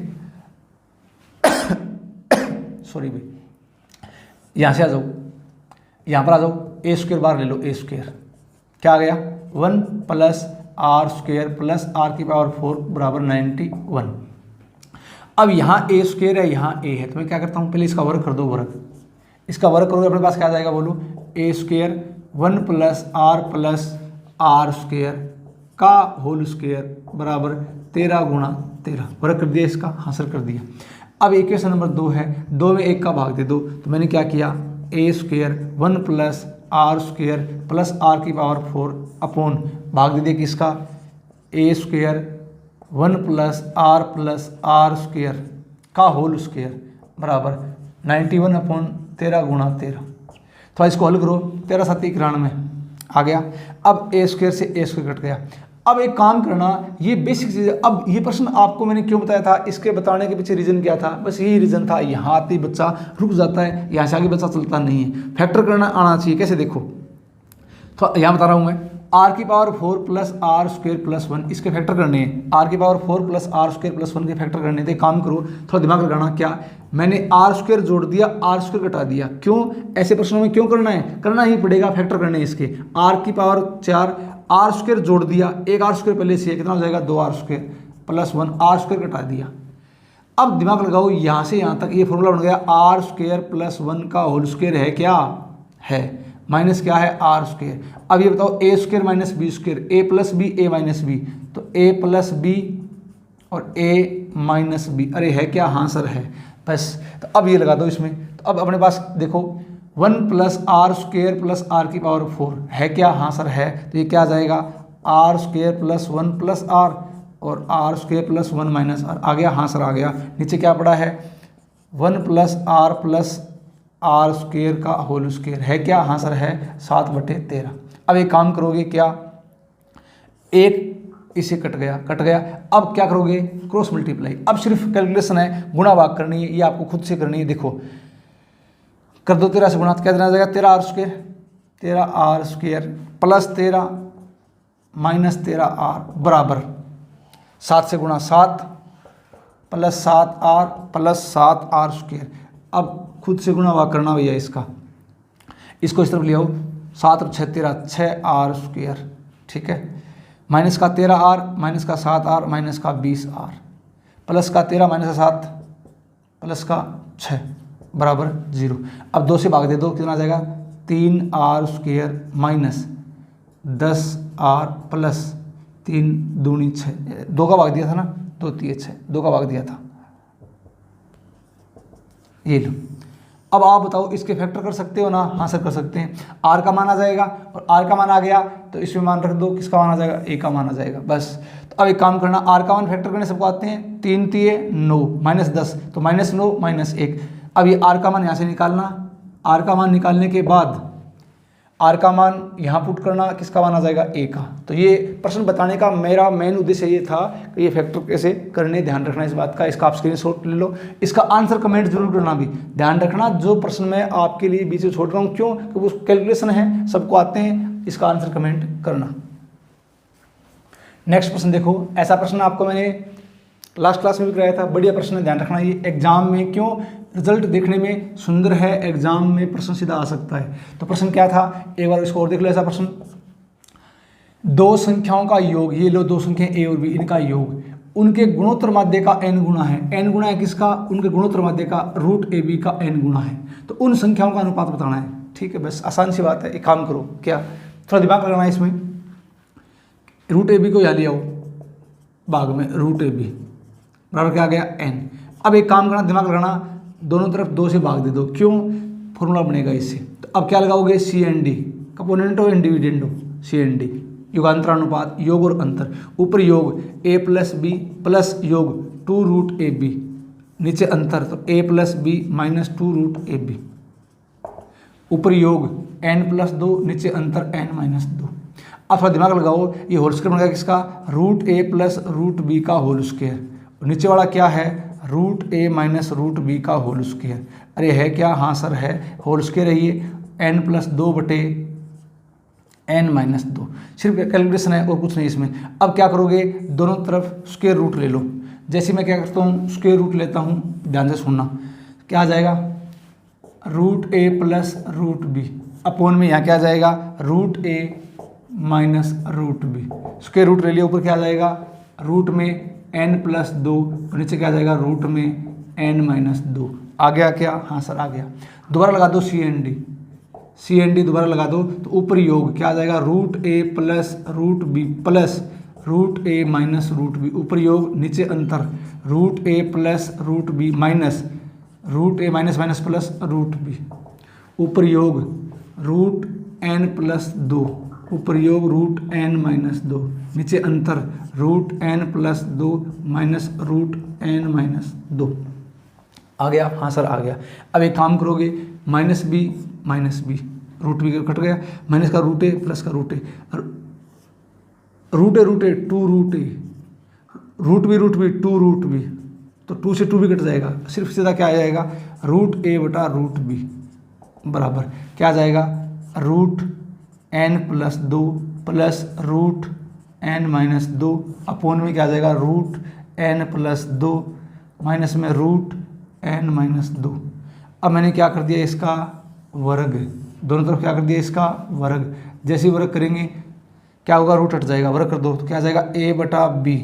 सॉरी भाई, यहाँ से आ जाओ, यहाँ पर आ जाओ, A² बार ले लो, A², क्या आ गया 1 plus are square plus are की पावर 4 बराबर 91। अब यहाँ ए स्क्वायर है, यहाँ ए है, तो मैं क्या करता हूँ पहले इसका वर्ग कर दो, वर्ग इसका वर्ग करोगे अपने पास क्या आ जाएगा बोलो, ए स्क्वायर 1 प्लस आर स्क्वायर का होल स्क्वायर बराबर 13 गुणा 13। वर्ग कर दिया इसका, हासिल कर दिया। अब इक्वेशन नंबर 2 है, 2 में 1 का भाग दे दो, तो मैंने क्या किया A square 1 plus are square plus are की पावर 4 अपॉन भाग दे दिया किसका, A square 1 plus are square का होल स्क्वायर बराबर 91 अपॉन 13 गुणा 13। थोड़ा इसको हल करो, 13 7 91 आ गया। अब ए स्क्वायर से ए स्क्वायर कट गया। अब एक काम करना, ये बेसिक चीज़ है। अब ये प्रश्न आपको मैंने क्यों बताया था, इसके बताने के पीछे रीज़न क्या था, बस यही रीज़न था। यहाँ आते ही बच्चा रुक जाता है, यहाँ से आगे बच्चा चलता नहीं है। फैक्टर करना आना चाहिए। कैसे देखो, तो यहाँ बता रहा हूँ मैं, आर की power 4 plus are square plus 1 इसके फैक्टर करने हैं। आर की power 4 plus are square plus 1 के फैक्टर करने थे। काम करो, थोड़ा दिमाग लगाना। क्या मैंने आर स्क्वायर जोड़ दिया, आर स्क्वायर घटा दिया, क्यों ऐसे प्रश्नों में क्यों करना है, करना ही पड़ेगा, फैक्टर करने इसके। आर की पावर 4 आर स्क्वायर जोड़ दिया, एक आर स्क्वायर पहले से कितना हो जाएगा 2 r square plus 1 r square घटा दिया। अब दिमाग लगाओ, यहाँ से यहाँ तक ये फॉर्मूला बन गया, आर स्क्वायर प्लस 1 का होल स्क्वायर है क्या है, माइनस क्या है आर स्क्वायर। अब ये बताओ ए स्क्वायर माइनस बी स्क्वायर, ए प्लस बी ए माइनस बी, तो ए प्लस बी और ए माइनस बी, अरे है क्या, हाँ सर है, बस। तो अब ये लगा दो इसमें। तो अब अपने पास देखो 1 plus are square plus are की पावर 4 है क्या, हाँ सर है। तो ये क्या आ जाएगा, R square plus 1 plus R और R square plus 1 minus R, आ गया, हाँ सर आ गया। नीचे क्या पड़ा है 1 प्लस आर स्क्वायर का होल स्क्वायर है क्या, हाँ सर है, 7/13। अब एक काम करोगे, क्या एक इसे कट गया, कट गया। अब क्या करोगे, क्रॉस मल्टीप्लाई। अब सिर्फ कैलकुलेशन है, गुणा भाग करनी है, ये आपको खुद से करनी है। देखो कर दो 13 से गुणा, क्या देना जाएगा 13 r square plus 13 minus 13 r बराबर 7 से गुणा 7 plus 7 r plus 7 r square. अब खुद से गुणा भाग करना भैया इसका, इसको इस तरफ ले आओ, 7 और 6 13, 6 आर स्क्वायर, ठीक है, माइनस का 13 आर माइनस का 7 आर माइनस का 20 आर प्लस का 13 माइनस का 7 प्लस का 6 बराबर 0। अब 2 से भाग दे दो, कितना आ जाएगा 3 r square minus 10 r plus 3 दूनी 6, 2 का भाग दिया था ना, 2 3 6, 2 का भाग दिया था, ये लो। अब आप बताओ इसके फैक्टर कर सकते हो ना, हाँ सर कर सकते हैं। आर का मान आ जाएगा और आर का मान आ गया तो इसमें मान रख दो, किसका मान आ जाएगा, ए का मान आ जाएगा, बस। तो अब एक काम करना, आर का मान फैक्टर करने सबको आते हैं, 3 3 9 माइनस 10, तो माइनस 9 माइनस 1। अब ये आर का मान यहाँ से निकालना, आर का मान निकालने के बाद आर का मान यहाँ पुट करना, किसका मान आ जाएगा, ए का। तो ये प्रश्न बताने का मेरा मेन उद्देश्य ये था कि ये फैक्टर कैसे करने, ध्यान रखना इस बात का। इसका आप स्क्रीनशॉट ले लो, इसका आंसर कमेंट जरूर करना, भी ध्यान रखना। जो प्रश्न मैं आपके लिए बीच में छोड़ रहा हूँ, क्यों, क्योंकि उस कैलकुलेशन है, सबको आते हैं, इसका आंसर कमेंट करना। नेक्स्ट प्रश्न देखो, ऐसा प्रश्न आपको मैंने लास्ट क्लास में भी कराया था, बढ़िया प्रश्न है, ध्यान रखना। ये एग्जाम में क्यों, रिजल्ट देखने में सुंदर है, एग्जाम में प्रश्न सीधा आ सकता है। तो प्रश्न क्या था, एक बार इसको और देख लो। ऐसा प्रश्न, 2 संख्याओं का योग, ये लो 2 संख्या ए और बी, इनका योग, उनके गुणोत्तर माध्य का n गुना है। n गुना है किसका, उनके गुणोत्तर माध्य का, रूट ए बी का n गुना है। तो उन संख्याओं का अनुपात बताना है, ठीक है, बस आसान सी बात है। एक काम करो, क्या थोड़ा दिमाग लगाना है इसमें। रूट ए बी को यहाँ ले आओ भाग में, रूट ए बी बराबर क्या आ गया n। अब एक काम करना, दिमाग लगाना, दोनों तरफ 2 से भाग दे दो, क्यों, फॉर्मूला बनेगा इससे। तो अब क्या लगाओगे, C N D, componendo and dividendo, C N D, युगांतरानुपात, योग और अंतर। ऊपर योग a प्लस बी प्लस योग 2 रूट ए बी, नीचे अंतर, तो a plus b minus 2 root a b. ऊपर योग n प्लस 2, नीचे अंतर n माइनस 2। अब थोड़ा दिमाग लगाओ, ये होल स्क्वायर बनेगा किसका, रूट ए प्लस रूट बी का होल स्क्वायर, नीचे वाला क्या है, root A minus root B का होल स्क्वायर। अरे है क्या, हाँ सर है, होल स्क्वायर है ये, n प्लस 2 बटे n माइनस 2। सिर्फ कैलकुलेशन है और कुछ नहीं इसमें। अब क्या करोगे, दोनों तरफ स्क्वायर रूट ले लो। जैसे मैं क्या करता हूँ, स्क्वायर रूट लेता हूँ, ध्यान से सुनना, क्या आ जाएगा, रूट ए प्लस रूट बी अपॉन में यहाँ क्या आ जाएगा, root A minus root B. Square root ले लिया, ऊपर क्या आ जाएगा रूट में n+2 और नीचे क्या आ जाएगा रूट में n-2। आ गया क्या? हाँ सर आ गया। दोबारा लगा दो सी एन डी दोबारा लगा दो तो ऊपर योग क्या आ जाएगा root A plus root B plus root A minus root B. ऊपर योग नीचे अंतर root A plus root B minus root A minus minus plus root B. ऊपर योग रूट n+2 ऊपर योग रूट n-2 नीचे अंतर root n+2 minus root n-2। आ गया? हाँ सर आ गया। अब एक काम करोगे minus b root b cut गया, माइनस का रूट ए प्लस का root a two root b two root b तो 2 से 2 भी कट जाएगा, सिर्फ सीधा क्या आ जाएगा रूट ए बटा रूट बी बराबर क्या आ जाएगा root n+2 plus root n-2 upon में क्या आ जाएगा रूट n+2 माइनस में रूट n-2। अब मैंने क्या कर दिया इसका वर्ग, दोनों तरफ क्या कर दिया इसका वर्ग। जैसे ही वर्ग करेंगे क्या होगा रूट हट जाएगा, वर्ग कर दो तो क्या आ जाएगा a बटा बी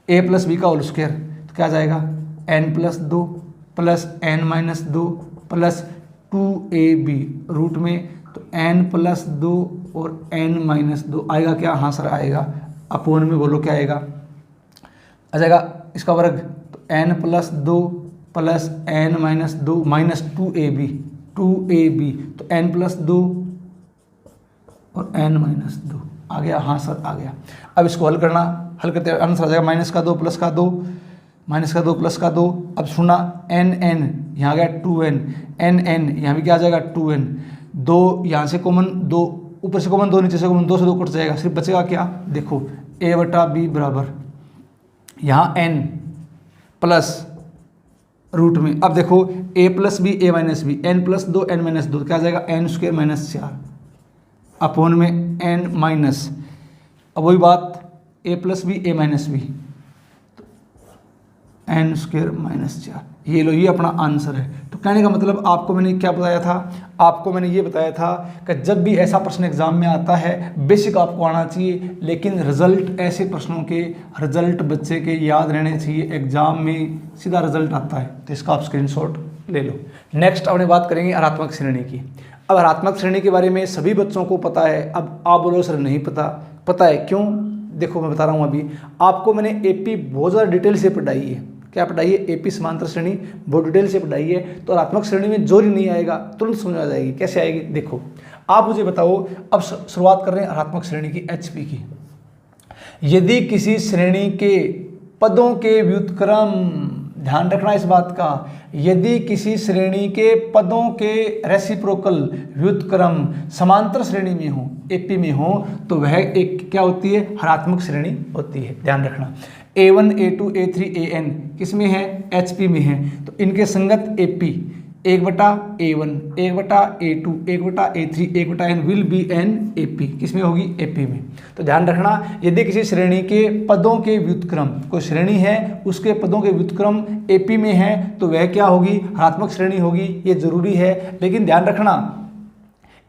a प्लस बी का होल स्क्वायर तो क्या आ जाएगा n+2 plus n-2 plus 2ab root में तो n+2 और n-2 आएगा क्या? हाँ सर आएगा। अपोन में बोलो क्या आएगा? आ जाएगा इसका वर्ग तो n+2 plus n-2 minus 2ab तो n+2 और n-2 आ गया। हाँ सर आ गया। अब इसको हल करना, हल करते आंसर आ जाएगा -2 प्लस का 2 -2 प्लस का 2। अब सुना n यहाँ आ गया 2n यहाँ भी क्या आ जाएगा 2n 2 यहाँ से कॉमन 2 ऊपर से कॉमन 2 नीचे से कॉमन 2 से 2 कट जाएगा, सिर्फ बचेगा क्या देखो a बटा बी बराबर यहाँ n प्लस रूट में अब देखो a plus b a minus b n+2 n-2 क्या आ जाएगा n² -4 अपोन में n माइनस अब वही बात a plus b a minus b n² -4। ये लो ये अपना आंसर है। तो कहने का मतलब आपको मैंने क्या बताया था, आपको मैंने ये बताया था कि जब भी ऐसा प्रश्न एग्जाम में आता है बेसिक आपको आना चाहिए, लेकिन रिजल्ट ऐसे प्रश्नों के रिजल्ट बच्चे के याद रहने चाहिए, एग्जाम में सीधा रिजल्ट आता है। तो इसका आप स्क्रीनशॉट ले लो। नेक्स्ट अपने बात करेंगे हरात्मक श्रेणी की। अब हरात्मक श्रेणी के बारे में सभी बच्चों को पता है। अब आप बोलो सर नहीं पता, पता है क्यों? देखो मैं बता रहा हूँ। अभी आपको मैंने एपी बहुत ज़्यादा डिटेल से पढ़ाई है। क्या पढ़ाई है? एपी समांतर श्रेणी बहुत डिटेल से पढ़ाई है। तो हरात्मक श्रेणी में जोर ही नहीं आएगा, तुरंत समझ आ जाएगी। कैसे आएगी देखो, आप मुझे बताओ। अब शुरुआत कर रहे हैं हरात्मक श्रेणी की एचपी की। यदि किसी श्रेणी के पदों के व्युत्क्रम, ध्यान रखना इस बात का, यदि किसी श्रेणी के पदों के रेसिप्रोकल व्युत्क्रम समांतर श्रेणी में हो, एपी में हो, तो वह एक क्या होती है? हरात्मक श्रेणी होती है। ध्यान रखना A1 A2 A3 AN किस में है? एचपी में है। तो इनके संगत AP 1/A1 1/A2 1/A3 1/N will be an AP. किस में होगी? एपी में। तो ध्यान रखना यदि किसी श्रेणी के पदों के व्युत्क्रम, कोई श्रेणी है उसके पदों के व्युत्क्रम एपी में है तो वह क्या होगी? हरात्मक श्रेणी होगी। ये जरूरी है। लेकिन ध्यान रखना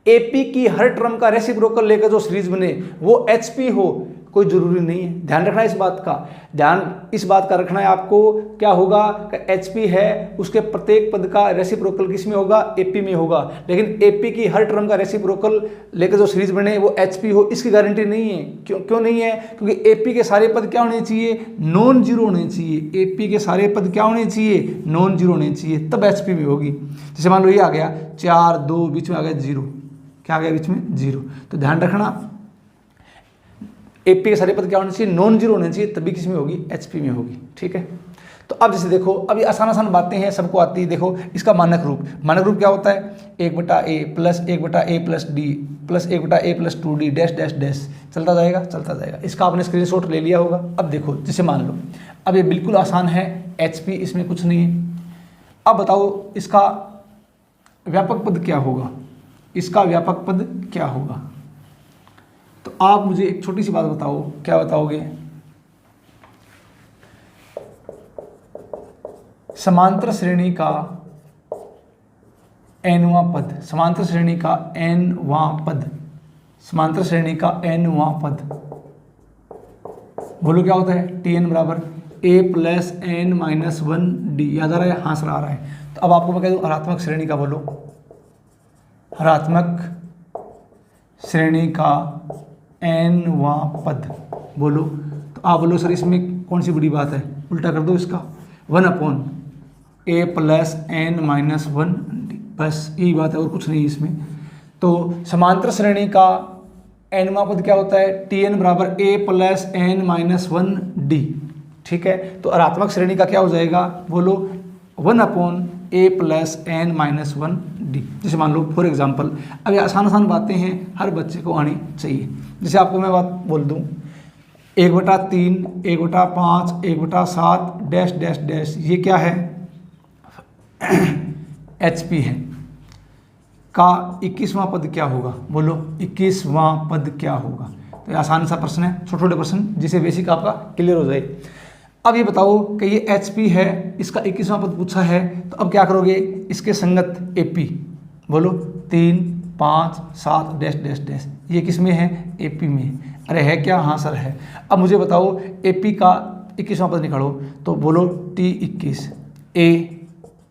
एपी की हर टर्म का रेसिप्रोकल लेकर जो सीरीज बने वो एचपी हो, कोई जरूरी नहीं है। ध्यान रखना इस बात का, ध्यान इस बात का रखना है आपको। क्या होगा कि एचपी है उसके प्रत्येक पद का रेसिप्रोकल किस में होगा? एपी में होगा। लेकिन एपी की हर टर्म का रेसिप्रोकल लेकर जो सीरीज बने वो एचपी हो, इसकी गारंटी नहीं है। क्यों नहीं है? क्योंकि एपी के सारे पद क्या होने चाहिए? नॉन जीरो होने चाहिए। एपी के सारे पद क्या होने चाहिए? नॉन जीरो होने चाहिए, तब एचपी में होगी। जैसे मान लो ये आ गया 4 2 बीच में आ गया 0, क्या आ गया बीच में? 0। तो ध्यान रखना एपी के सारे पद क्या होने चाहिए? नॉन जीरो होने चाहिए, तभी किस में होगी? एचपी में होगी। ठीक है। तो अब जैसे देखो, अब ये आसान बातें हैं, सबको आती है। देखो इसका मानक रूप क्या होता है? 1/a plus 1/a plus D plus 1/a plus 2d dash dash dash चलता जाएगा। इसका आपने स्क्रीनशॉट ले लिया होगा। अब देखो जैसे मान लो, अब ये बिल्कुल आसान है, एचपी इसमें कुछ नहीं है। अब बताओ इसका व्यापक पद क्या होगा? इसका व्यापक पद क्या होगा? तो आप मुझे एक छोटी सी बात बताओ, क्या बताओगे? समांतर श्रेणी का nवां पद, समांतर श्रेणी का nवां पद समांतर श्रेणी का nवां पद, बोलो क्या होता है, Tn बराबर a plus n minus 1d। याद आ रहा है, हाँ सर आ रहा है। तो अब आपको मैं कह दूँ हरात्मक श्रेणी का, बोलो हरात्मक श्रेणी का nवां पद, बोलो। तो आप बोलो सर इसमें कौन सी बड़ी बात है, उल्टा कर दो इसका, 1/a plus n minus 1d, बस यही बात है और कुछ नहीं इसमें। तो समांतर श्रेणी का nवां पद क्या होता है, Tn बराबर a plus n minus 1d। ठीक है, तो हरात्मक श्रेणी का क्या हो जाएगा, बोलो 1/a plus n minus 1d। जैसे मान लो फॉर एग्जांपल, अब ये आसान आसान बातें हैं, हर बच्चे को आनी चाहिए। जैसे आपको मैं बात बोल दूं, 1/3, 1/5, 1/7 डैश डैश डैश, ये क्या है, HP है, का 21वां पद क्या होगा, बोलो 21वां पद क्या होगा। तो ये आसान सा प्रश्न है, छोटे छोटे प्रश्न जिसे बेसिक आपका क्लियर हो जाए। अब ये बताओ कि ये HP है, इसका 21वां पद पूछा है, तो अब क्या करोगे, इसके संगत AP, बोलो 3, 5, 7 डैश डैश डैश, ये किस में है, AP में। अरे है क्या, हाँ सर है। अब मुझे बताओ AP का 21वां पद निकालो, तो बोलो T21 A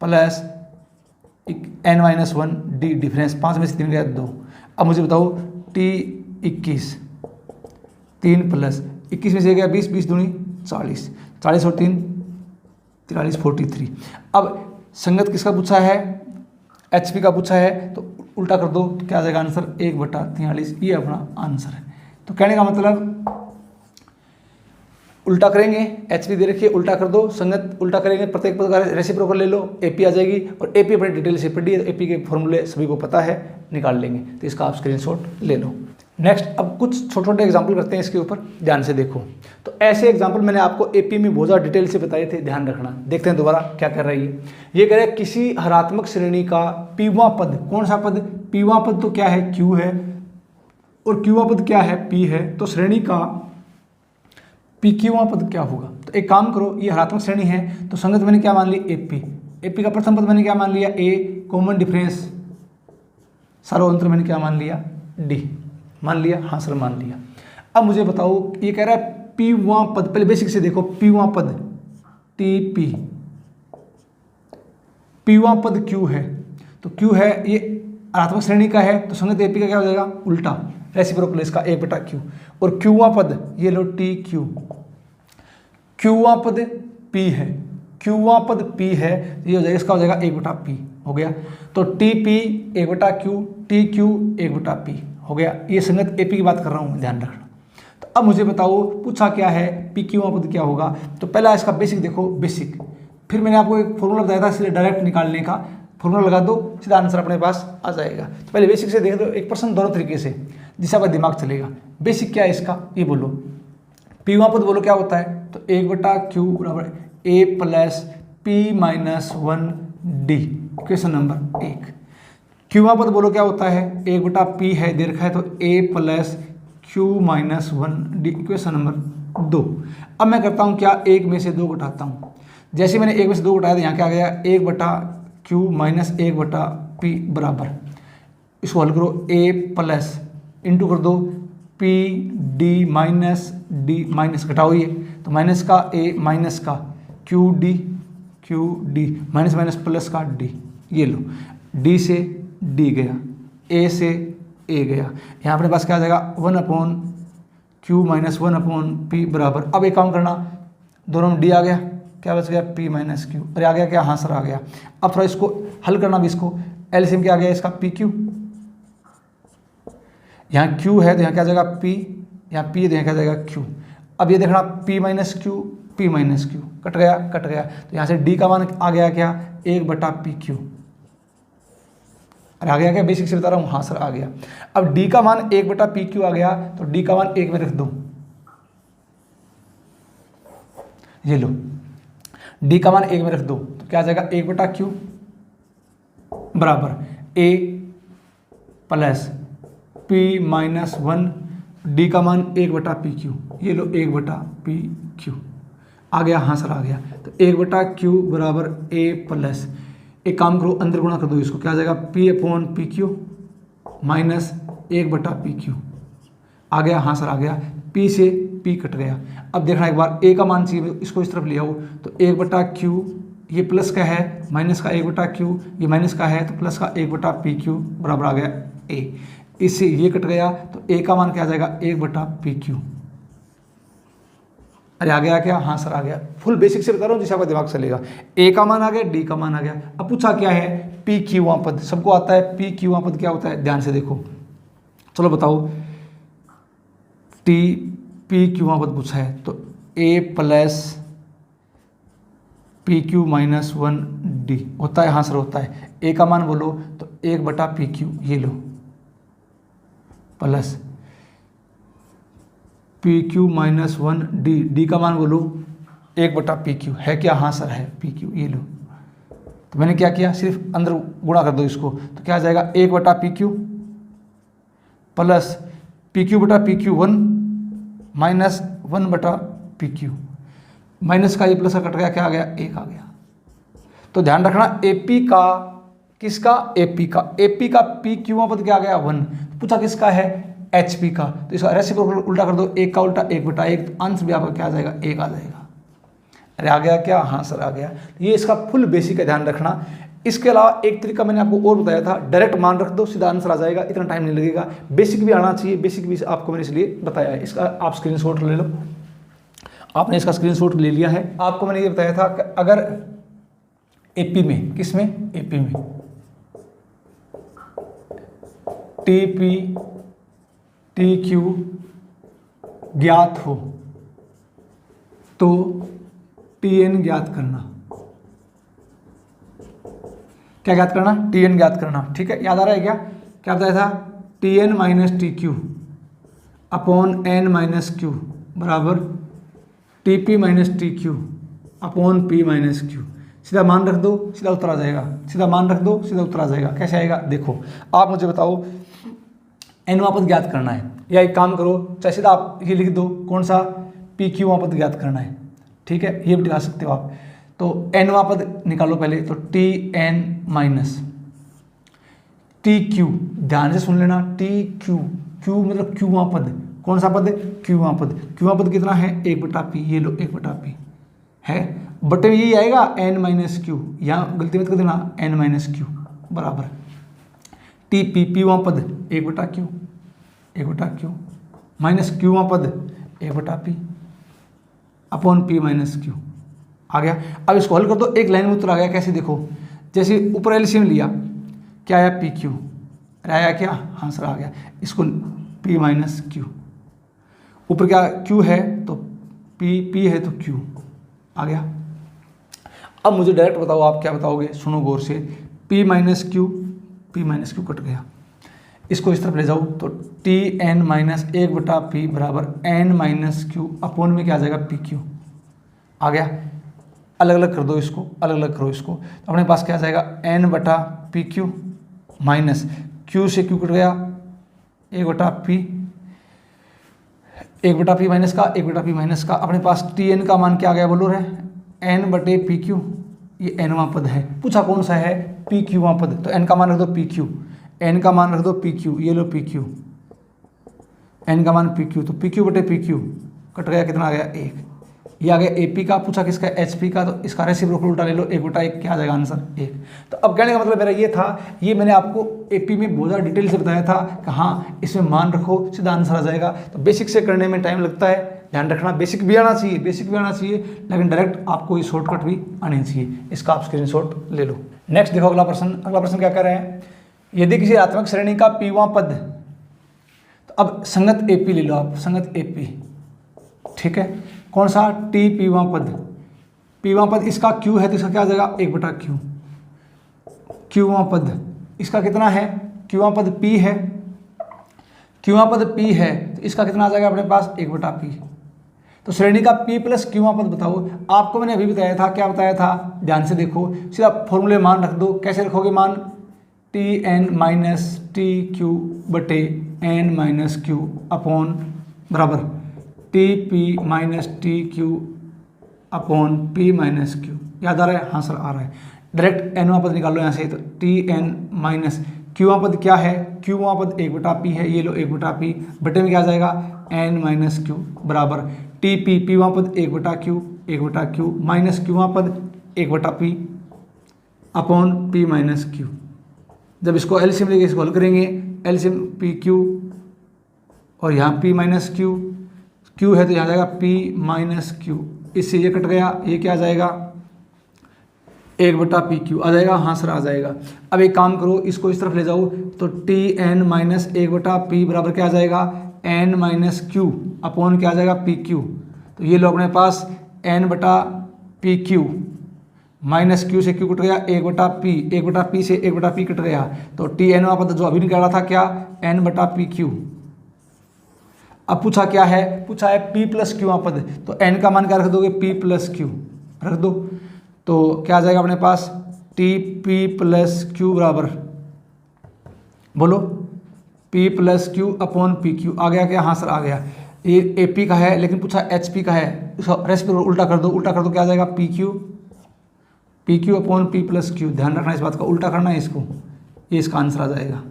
plus n minus 1d, difference 5 में से 3 गया 2। अब मुझे बताओ T21 3 प्लस 21 में से गया 20, 20 दूनी 40, 40 और 3 43, 43। अब संगत किसका पूछा है, HP का पूछा है, तो उल्टा कर दो, तो क्या आ जाएगा आंसर 1/43, ये अपना आंसर है। तो कहने का मतलब उल्टा करेंगे, HP दे रखिए, उल्टा कर दो, संगत उल्टा करेंगे, प्रत्येक पद का रेसिप्रोकल ले लो, AP आ जाएगी, और AP अपनी डिटेल से पढ़ी है, AP के फॉर्मूले सभी को पता है, निकाल लेंगे। तो इसका आप स्क्रीनशॉट ले लो। नेक्स्ट अब कुछ छोटे छोटे एग्जाम्पल करते हैं, इसके ऊपर ध्यान से देखो। तो ऐसे एग्जाम्पल मैंने आपको AP में बहुत ज़्यादा डिटेल से बताए थे, ध्यान रखना। देखते हैं दोबारा क्या कर रही है। ये कह रहा है किसी हरात्मक श्रेणी का Pवां पद, कौन सा पद, Pवां पद तो क्या है, Q है, और Qवां पद क्या है, P है। तो श्रेणी का PQवां पद क्या होगा। तो एक काम करो, ये हरात्मक श्रेणी है, तो संगत मैंने क्या मान ली, AP का प्रथम पद मैंने क्या मान लिया, A, कॉमन डिफरेंस सर्वतंत्र मैंने क्या मान लिया, D मान लिया, हाँ सर मान लिया। अब मुझे बताओ, ये कह रहा है Pवां पद, पहले बेसिक से देखो, Pवां पद TP, Pवां पद Q है, तो Q है, ये हरात्मक श्रेणी का है, तो संगत AP का क्या हो जाएगा, उल्टा रेसिप्रोकल इसका 1/Q, और Qवां पद ये लो TQ, Qवां पद P है, Qवां पद P है, ये हो जाएगा, इसका हो जाएगा 1/P हो गया। तो TP 1/Q, TQ 1/P हो गया। ये संगत AP की बात कर रहा हूँ, ध्यान रखना। तो अब मुझे बताओ पूछा क्या है, PQवां पद क्या होगा। तो पहला इसका बेसिक देखो, बेसिक, फिर मैंने आपको एक फॉर्मूला बताया था, इसलिए डायरेक्ट निकालने का, फॉर्मूला लगा दो, सीधा आंसर अपने पास आ जाएगा। तो पहले बेसिक से देख दो, एक पर्सन दोनों तरीके से, जिससे आपका दिमाग चलेगा। बेसिक क्या है इसका, ये बोलो, Pवां पद बोलो क्या होता है, तो 1/Q बराबर A plus P minus 1D, question number 1। Qवां पद बोलो क्या होता है, 1/P है, दे रखा है, तो A plus Q minus 1D, question number 2। अब मैं करता हूँ क्या, 1 में से 2 घटाता हूँ। जैसे मैंने 1 में से 2 घटाया, तो यहाँ क्या आ गया, 1/Q माइनस 1/P बराबर, इसको हल करो, A प्लस इंटू कर दो PD माइनस D, माइनस घटाओ ये, तो माइनस का A माइनस का QD माइनस माइनस प्लस का D, ये लो, D से D गया, A से A गया, यहाँ अपने पास क्या आ जाएगा, 1/Q माइनस 1/P बराबर। अब एक काम करना, दोनों में D आ गया, क्या बच गया, P माइनस Q, अरे आ गया क्या, हाँ सर आ गया। अब थोड़ा इसको हल करना भी, इसको एलसीएम क्या आ गया इसका, PQ, यहाँ Q है तो यहाँ क्या जाएगा P, यहाँ P है तो यहाँ क्या जाएगा Q। अब ये देखना P minus Q, P minus Q, cut गया, तो यहाँ से D का मान आ गया क्या, 1/PQ। अरे आ गया क्या, बेसिक से बता रहा हूँ, हाँ सर आ गया। अब D का मान 1/PQ आ गया, तो D का मान 1 में रख दो, ये लो, D का मान 1 में रख दो, तो क्या आ जाएगा, 1/Q बराबर A plus P minus 1, D का मान 1/PQ, ये लो 1/PQ आ गया, हाँ सर आ गया। तो 1/Q बराबर A प्लस, एक काम करो अंदर गुणा कर दो इसको, क्या आ जाएगा, P/PQ माइनस 1/PQ, आ गया, हाँ सर आ गया, P से P कट गया। अब देखना एक बार A का मान चाहिए, इसको इस तरफ ले आओ, तो 1/Q, ये प्लस का है, माइनस का 1/Q, ये माइनस का है तो प्लस का 1/PQ बराबर आ गया A। इससे ये कट गया तो A का मान क्या आ जाएगा, 1/PQ। अरे आ गया क्या, हाँ सर आ गया। फुल बेसिक से बता रहा हूँ जिससे आपका दिमाग चलेगा। A का मान आ गया, D का मान आ गया। अब पूछा क्या है, PQ पद, सबको आता है PQ पद क्या होता है, ध्यान से देखो। चलो बताओ, PQ पद पूछा है तो A plus PQ minus 1D होता है, हाँ सर होता है। A का मान बोलो तो 1/PQ, ये लो, plus PQ minus 1D, D का मान बोलो 1/PQ, है क्या, हाँ सर है PQ, ये लो। तो मैंने क्या किया, सिर्फ अंदर गुणा कर दो इसको, तो क्या आ जाएगा 1/PQ plus PQ/PQ 1 minus 1/PQ, minus का ये प्लस का कट गया, क्या आ गया, 1 आ गया। तो ध्यान रखना AP का, किसका, AP का PQ पद क्या आ गया 1, पूछा किसका है, HP का, तो इसका रेसिप्रोकल उल्टा कर दो, 1 का उल्टा 1/1, तो अंश भी आपका क्या आ जाएगा, 1 आ जाएगा। अरे आ गया क्या, हाँ सर आ गया। ये इसका फुल बेसिक का ध्यान रखना। इसके अलावा एक तरीका मैंने आपको और बताया था, डायरेक्ट मान रख दो, सीधा आंसर आ जाएगा, इतना टाइम नहीं लगेगा। बेसिक भी आना चाहिए, बेसिक भी आपको मैंने इसलिए बताया है। इसका आप स्क्रीनशॉट ले लो, आपने इसका स्क्रीनशॉट ले लिया है। आपको मैंने ये बताया था कि अगर AP में, किस में, AP में TP TQ ज्ञात हो तो TN ज्ञात करना। क्या ज्ञात करना, TN ज्ञात करना, ठीक है, याद आ रहा है क्या, क्या बताया था, TN minus TQ upon N minus Q बराबर TP minus TQ upon P minus Q। सीधा मान रख दो, सीधा उत्तर आ जाएगा, सीधा मान रख दो, सीधा उत्तर आ जाएगा। कैसे आएगा, देखो आप मुझे बताओ, N पद ज्ञात करना है, या एक काम करो, चाहे सीधा आप ये लिख दो, कौन सा, PQ पद ज्ञात करना है, ठीक है, ये भी दिखा सकते हो आप। तो N पद निकालो पहले, तो TN माइनस TQ, ध्यान से सुन लेना, TQ, Q मतलब Q पद, कौन सा पद, Q पद कितना है, 1/P, ये लो 1/P है, बटे में यही आएगा N माइनस Q, यहाँ गलती मत कर देना, N माइनस Q बराबर TP पद 1/Q माइनस Q पद 1/P upon P minus Q आ गया। अब इसको हल कर दो, एक लाइन में उत्तर आ गया। कैसे, देखो, जैसे ऊपर एलसीएम लिया, क्या आया, PQ आया क्या, हाँ सर आ गया। इसको P माइनस Q, ऊपर क्या Q है तो P है तो Q आ गया। अब मुझे डायरेक्ट बताओ, आप क्या बताओगे, सुनो गौर से, P माइनस Q कट गया, इसको इस तरफ ले जाओ तो TN माइनस 1/P बराबर N माइनस Q अपॉन में क्या आ जाएगा, PQ आ गया। अलग अलग कर दो इसको, अलग अलग करो इसको, तो अपने पास क्या आ जाएगा, N/PQ माइनस Q से Q कट गया, 1/P माइनस का 1/P माइनस का, अपने पास TN का मान क्या आ गया, बोलो रे, N/PQ, ये N पद है, पूछा कौन सा है, PQ पद, तो N का मान रख दो PQ, N का मान रख दो PQ, ये लो PQ, N का मान PQ, तो PQ/PQ कट गया, कितना आ गया, 1, ये आ गया AP का। पूछा किसका, HP का, तो इसका रेसिप्रोकल उल्टा ले लो, 1/1, क्या आ जाएगा आंसर, 1। तो अब कहने का मतलब मेरा ये था, ये मैंने आपको AP में बहुत ज़्यादा डिटेल से बताया था कि हाँ इसमें मान रखो, सीधा आंसर आ जाएगा। तो बेसिक से करने में टाइम लगता है, ध्यान रखना, बेसिक भी आना चाहिए, लेकिन डायरेक्ट आपको ये शॉर्टकट भी आनी चाहिए। इसका आप स्क्रीनशॉट ले लो। नेक्स्ट देखो अगला प्रश्न क्या कर रहे हैं, यदि किसी आत्मक श्रेणी का P पद, तो अब संगत AP ले लो आप, संगत AP, ठीक है, कौन सा, TP पद, इसका Q है तो इसका क्या आ जाएगा, 1/Q, Q पद इसका कितना है, Q पद P है, Q पद P है तो इसका कितना आ जाएगा अपने पास, 1/P। तो श्रेणी का P प्लस Q पद बताओ। आपको मैंने अभी बताया था, क्या बताया था, ध्यान से देखो, सीधा फॉर्मूले मान रख दो। कैसे रखोगे मान, TN minus TQ/N minus Q upon बराबर TP minus TQ upon P minus Q। याद आ रहा है, हाँ सर आ रहा है। डायरेक्ट N पद निकाल लो यहाँ से, तो TN माइनस क्यूआ पद क्या है, क्यूआ पद 1/p है, ये लो 1/p, बटे में क्या आ जाएगा n माइनस क्यू बराबर टी पी, पीवा पद 1/q माइनस क्यूआ पद 1/p upon p minus Q. जब इसको एलसीएम लेके इसको हल करेंगे, एलसीएम पी क्यू और यहाँ p माइनस क्यू, क्यू है तो यहाँ जाएगा p माइनस क्यू, इससे ये कट गया, ये क्या आ जाएगा 1/pq आ जाएगा, हाँ सर आ जाएगा। अब एक काम करो, इसको इस तरफ ले जाओ तो tn माइनस 1/p बराबर क्या आ जाएगा n माइनस क्यू अपॉन क्या आ जाएगा pq। तो ये लो अपने पास n/pq माइनस क्यू से क्यू कट गया 1/p से 1/p कट गया, तो tn वाला पद जो अभी निकाला था क्या n/pq। अब पूछा क्या है, पूछा है p प्लस क्यू पद, तो n का मान क्या रख दोगे p प्लस क्यू रख दो, तो क्या आ जाएगा अपने पास टी पी प्लस क्यू बराबर बोलो p plus Q upon P Q. आ गया क्या, हाँ सर आ गया। ये ए पी का है लेकिन पूछा एच पी का है, इसको रेसिपी उल्टा कर दो, क्या आ जाएगा P Q upon P plus Q. ध्यान रखना इस बात का, उल्टा करना है इसको, ये इसका आंसर आ जाएगा।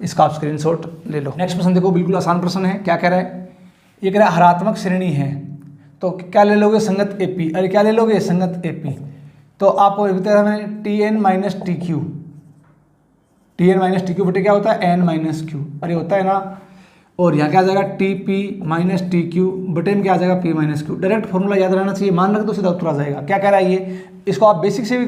इसका आप स्क्रीनशॉट ले लो। नेक्स्ट प्रश्न देखो, बिल्कुल आसान प्रश्न है। क्या कह रहा है, ये कह रहा है हरात्मक श्रेणी है, तो क्या ले लोगे संगत एपी। अरे क्या ले लोगे संगत एपी, तो आपको बताया मैंने t n minus t q बटे क्या होता है एन माइनस क्यू, अरे होता है ना। और यहाँ क्या आ जाएगा T P minus t q बटे में क्या आ जाएगा P minus Q. Direct formula याद रहना चाहिए, मान रख दो सीधा उत्तर आ जाएगा। क्या कह रहा है ये, इसको आप बेसिक से भी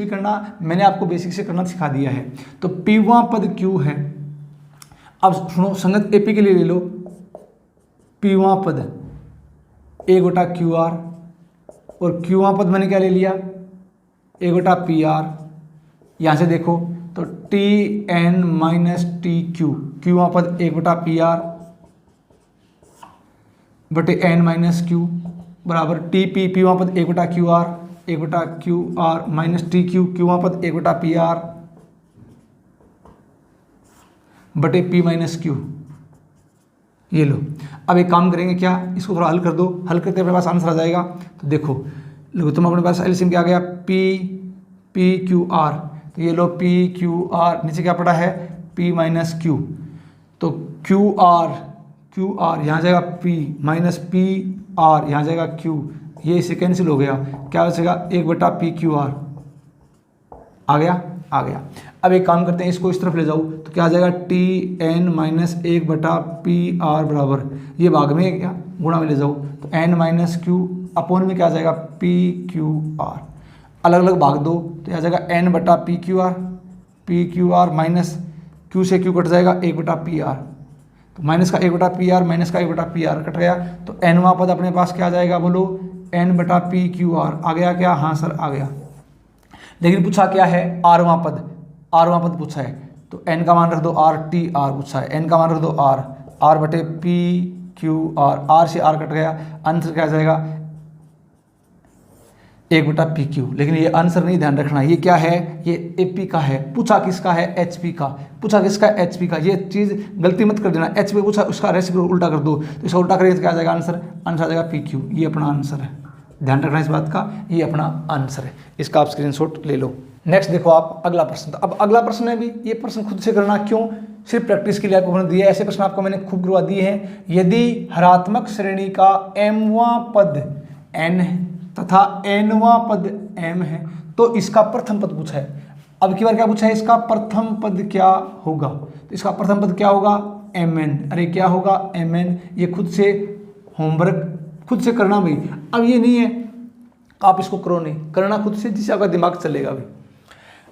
करना, मैंने आपको बेसिक से करना सिखा दिया है। तो पीवा पद क्यू है, अब सुनो संगत एपी के लिए ले लो, पीवा पद 1/QR और क्यूआ पद मैंने क्या ले लिया 1/PR। यहाँ से देखो तो TN माइनस TQ, क्यूआ पद 1/PR बटे N माइनस Q बराबर TP, पीवा पद 1/QR माइनस TQ, क्यूआ पद 1/PR बटे P माइनस Q। ये लो, अब एक काम करेंगे क्या, इसको थोड़ा हल कर दो, हल करते अपने पास आंसर आ जाएगा। तो देखो तुम अपने पास एलसीएम क्या आ गया पी क्यू आर, तो ये लो पी क्यू आर, नीचे क्या पड़ा है पी माइनस क्यू, तो क्यू आर यहाँ जाएगा पी माइनस पी आर यहाँ जाएगा क्यू, ये इससे कैंसिल हो गया, क्या हो जाएगा 1/pqr आ गया। अब एक काम करते हैं, इसको इस तरफ ले जाओ तो क्या आ जाएगा TN माइनस 1/PR बराबर, ये भाग में क्या गुणा में ले जाओ तो N माइनस क्यू अपॉन में क्या आ जाएगा PQR, अलग अलग भाग दो तो आ जाएगा N/PQR माइनस Q से Q कट जाएगा 1/PR, तो माइनस का 1/PR माइनस का 1/PR कट गया, तो N पद अपने पास क्या आ जाएगा बोलो N/PQR आ गया क्या, हाँ सर आ गया। लेकिन पूछा क्या है आरवां पद पूछा है, तो n का मान रख दो RTR पूछा है, n का मान रख दो R बटे PQR, R से R कट गया, आंसर क्या आ जाएगा 1/PQ। लेकिन ये आंसर नहीं, ध्यान रखना ये क्या है, ये AP का है, पूछा किसका है HP का, ये चीज़ गलती मत कर देना, HP पूछा उसका रेसिपी उल्टा कर दो, तो इसका उल्टा करेंगे तो क्या आ जाएगा आंसर आ जाएगा PQ, ये अपना आंसर है। ध्यान रखना इस बात का, ये अपना आंसर है, इसका आप स्क्रीनशॉट ले लो। नेक्स्ट देखो आप अगला प्रश्न, तो अब अगला प्रश्न है भी, ये प्रश्न खुद से करना, क्यों, सिर्फ प्रैक्टिस के लिए आपको दिया है, ऐसे प्रश्न आपको मैंने खूब करवा दिए हैं। यदि हरात्मक श्रेणी का mवां पद n है तथा nवां पद m है, तो इसका प्रथम पद पूछा है। अब की बार क्या पूछा है, इसका प्रथम पद क्या होगा, तो इसका प्रथम पद क्या होगा mn, अरे क्या होगा mn, ये खुद से होमवर्क खुद से करना भाई। अब ये नहीं है आप इसको करो नहीं, करना खुद से, जिससे आपका दिमाग चलेगा भाई।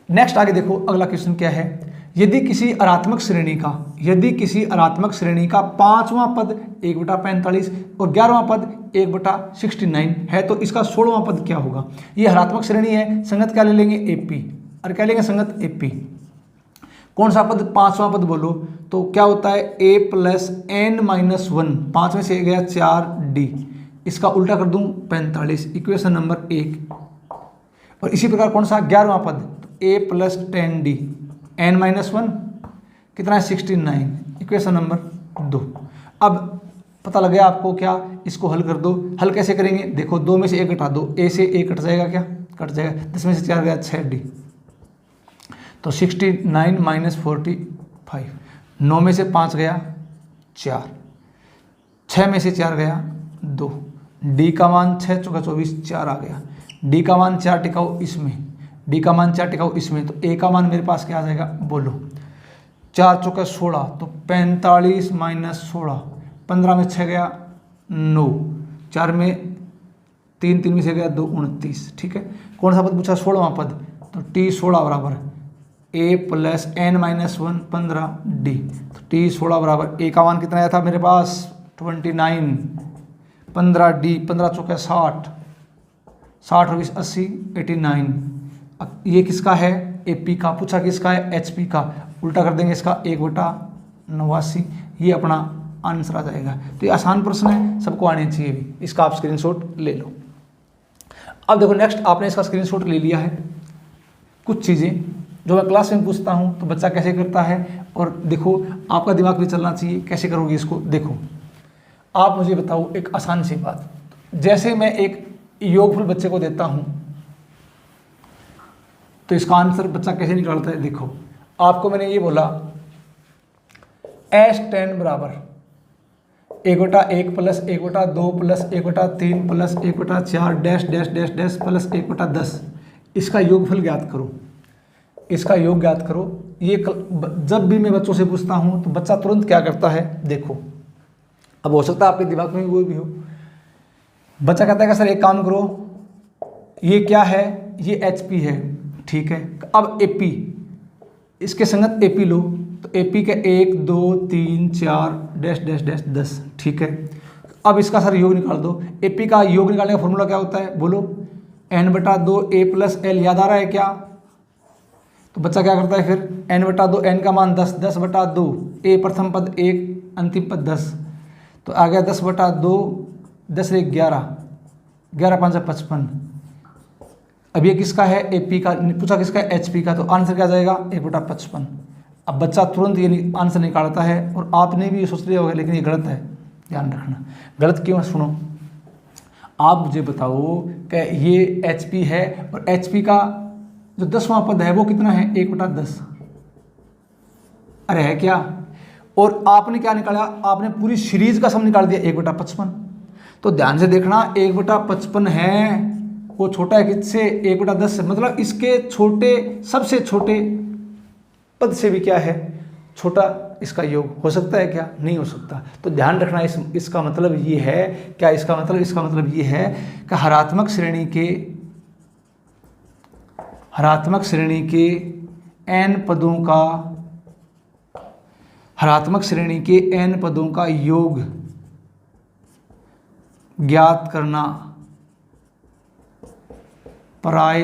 नेक्स्ट आगे देखो अगला क्वेश्चन क्या है, यदि किसी अरात्मक श्रेणी का 5वां पद 1/45 और 11वां पद 1/69 है, तो इसका 16वां पद क्या होगा। ये हरात्मक श्रेणी है, संगत क्या ले लेंगे AP, और क्या लेंगे संगत AP। कौन सा पद 5वां पद बोलो, तो क्या होता है A प्लस n माइनस 1, 5 में से गया 4D, इसका उल्टा कर दूं 45, इक्वेशन नंबर 1। और इसी प्रकार कौन सा 11वां पद, तो A plus 10D, n minus 1 कितना है 69, इक्वेशन नंबर 2। अब पता लग गया आपको क्या, इसको हल कर दो। हल कैसे करेंगे, देखो 2 में से 1 घटा दो, A से A कट जाएगा, क्या कट जाएगा, 10 में से 4 गया 6D, तो 69 माइनस 45, 9 में से 5 गया 4, 6 में से 4 गया 2, डी का मान 6 चौका 24, 4 आ गया, डी का मान 4 टिकाऊ इसमें, डी का मान 4 टिकाऊ इसमें, तो ए का मान मेरे पास क्या आ जाएगा बोलो, 4 चौका 16, तो 45 माइनस 16, 15 में 6 गया 9, 4 में 3 में से गया 2, 29। ठीक है, कौन सा पद पूछा, 16वां पद, तो टी 16 बराबर ए प्लस एन माइनस 1 15 डी, तो टी 16 बराबर ए का मान कितना आया था मेरे पास 29, 15 डी, 15 चौका 60, 60 और 20 80 89। अब ये किसका है, ए पी का, पूछा किसका है, एच पी का, उल्टा कर देंगे इसका 1/89, ये अपना आंसर आ जाएगा। तो ये आसान प्रश्न है, सबको आने चाहिए भी, इसका आप स्क्रीनशॉट ले लो। अब देखो नेक्स्ट, आपने इसका स्क्रीनशॉट ले लिया है। कुछ चीज़ें जो मैं क्लास में पूछता हूँ तो बच्चा कैसे करता है, और देखो आपका दिमाग भी चलना चाहिए, कैसे करोगे इसको। देखो आप मुझे बताओ एक आसान सी बात, जैसे मैं एक योगफल बच्चे को देता हूँ तो इसका आंसर बच्चा कैसे निकालता है। देखो आपको मैंने ये बोला S10 बराबर 1/1 plus 1/2 plus 1/3 plus 1/4 dash dash dash dash plus 1/10, इसका योगफल ज्ञात करो, इसका योग ज्ञात करो। ये जब भी मैं बच्चों से पूछता हूँ तो बच्चा तुरंत क्या करता है, देखो अब हो सकता है आपके दिमाग में वो भी हो, बच्चा कहता है कि सर एक काम करो, ये क्या है, ये HP है, ठीक है, अब AP, इसके संगत AP लो, तो AP के 1 2 3 4 डैश डैश डैश 10, ठीक है। अब इसका सर योग निकाल दो, AP का योग निकालने का फॉर्मूला क्या होता है बोलो, n/2 a प्लस l, याद आ रहा है क्या। तो बच्चा क्या करता है फिर, n/2, n का मान 10, 10/2, a प्रथम पद 1 अंतिम पद 10, तो आ गया 10/2, 10 1 11, 11 5 55। अब ये किसका है, AP का, पूछा किसका है, HP का, तो आंसर क्या जाएगा 1/55। अब बच्चा तुरंत ये आंसर निकालता है, और आपने भी ये सोच लिया होगा लेकिन ये गलत है, ध्यान रखना। गलत क्यों है, सुनो, आप मुझे बताओ कि ये HP है, और HP का जो 10वां पद है वो कितना है 1/10, अरे है क्या, और आपने क्या निकाला, आपने पूरी सीरीज का सम निकाल दिया 1/55। तो ध्यान से देखना, 1/55 है वो छोटा है किससे, 1/10 से, मतलब इसके छोटे, सबसे छोटे पद से भी क्या है छोटा, इसका योग हो सकता है क्या, नहीं हो सकता। तो ध्यान रखना, इसका मतलब ये है क्या, इसका मतलब ये है कि हरात्मक श्रेणी के n पदों का योग ज्ञात करना प्राय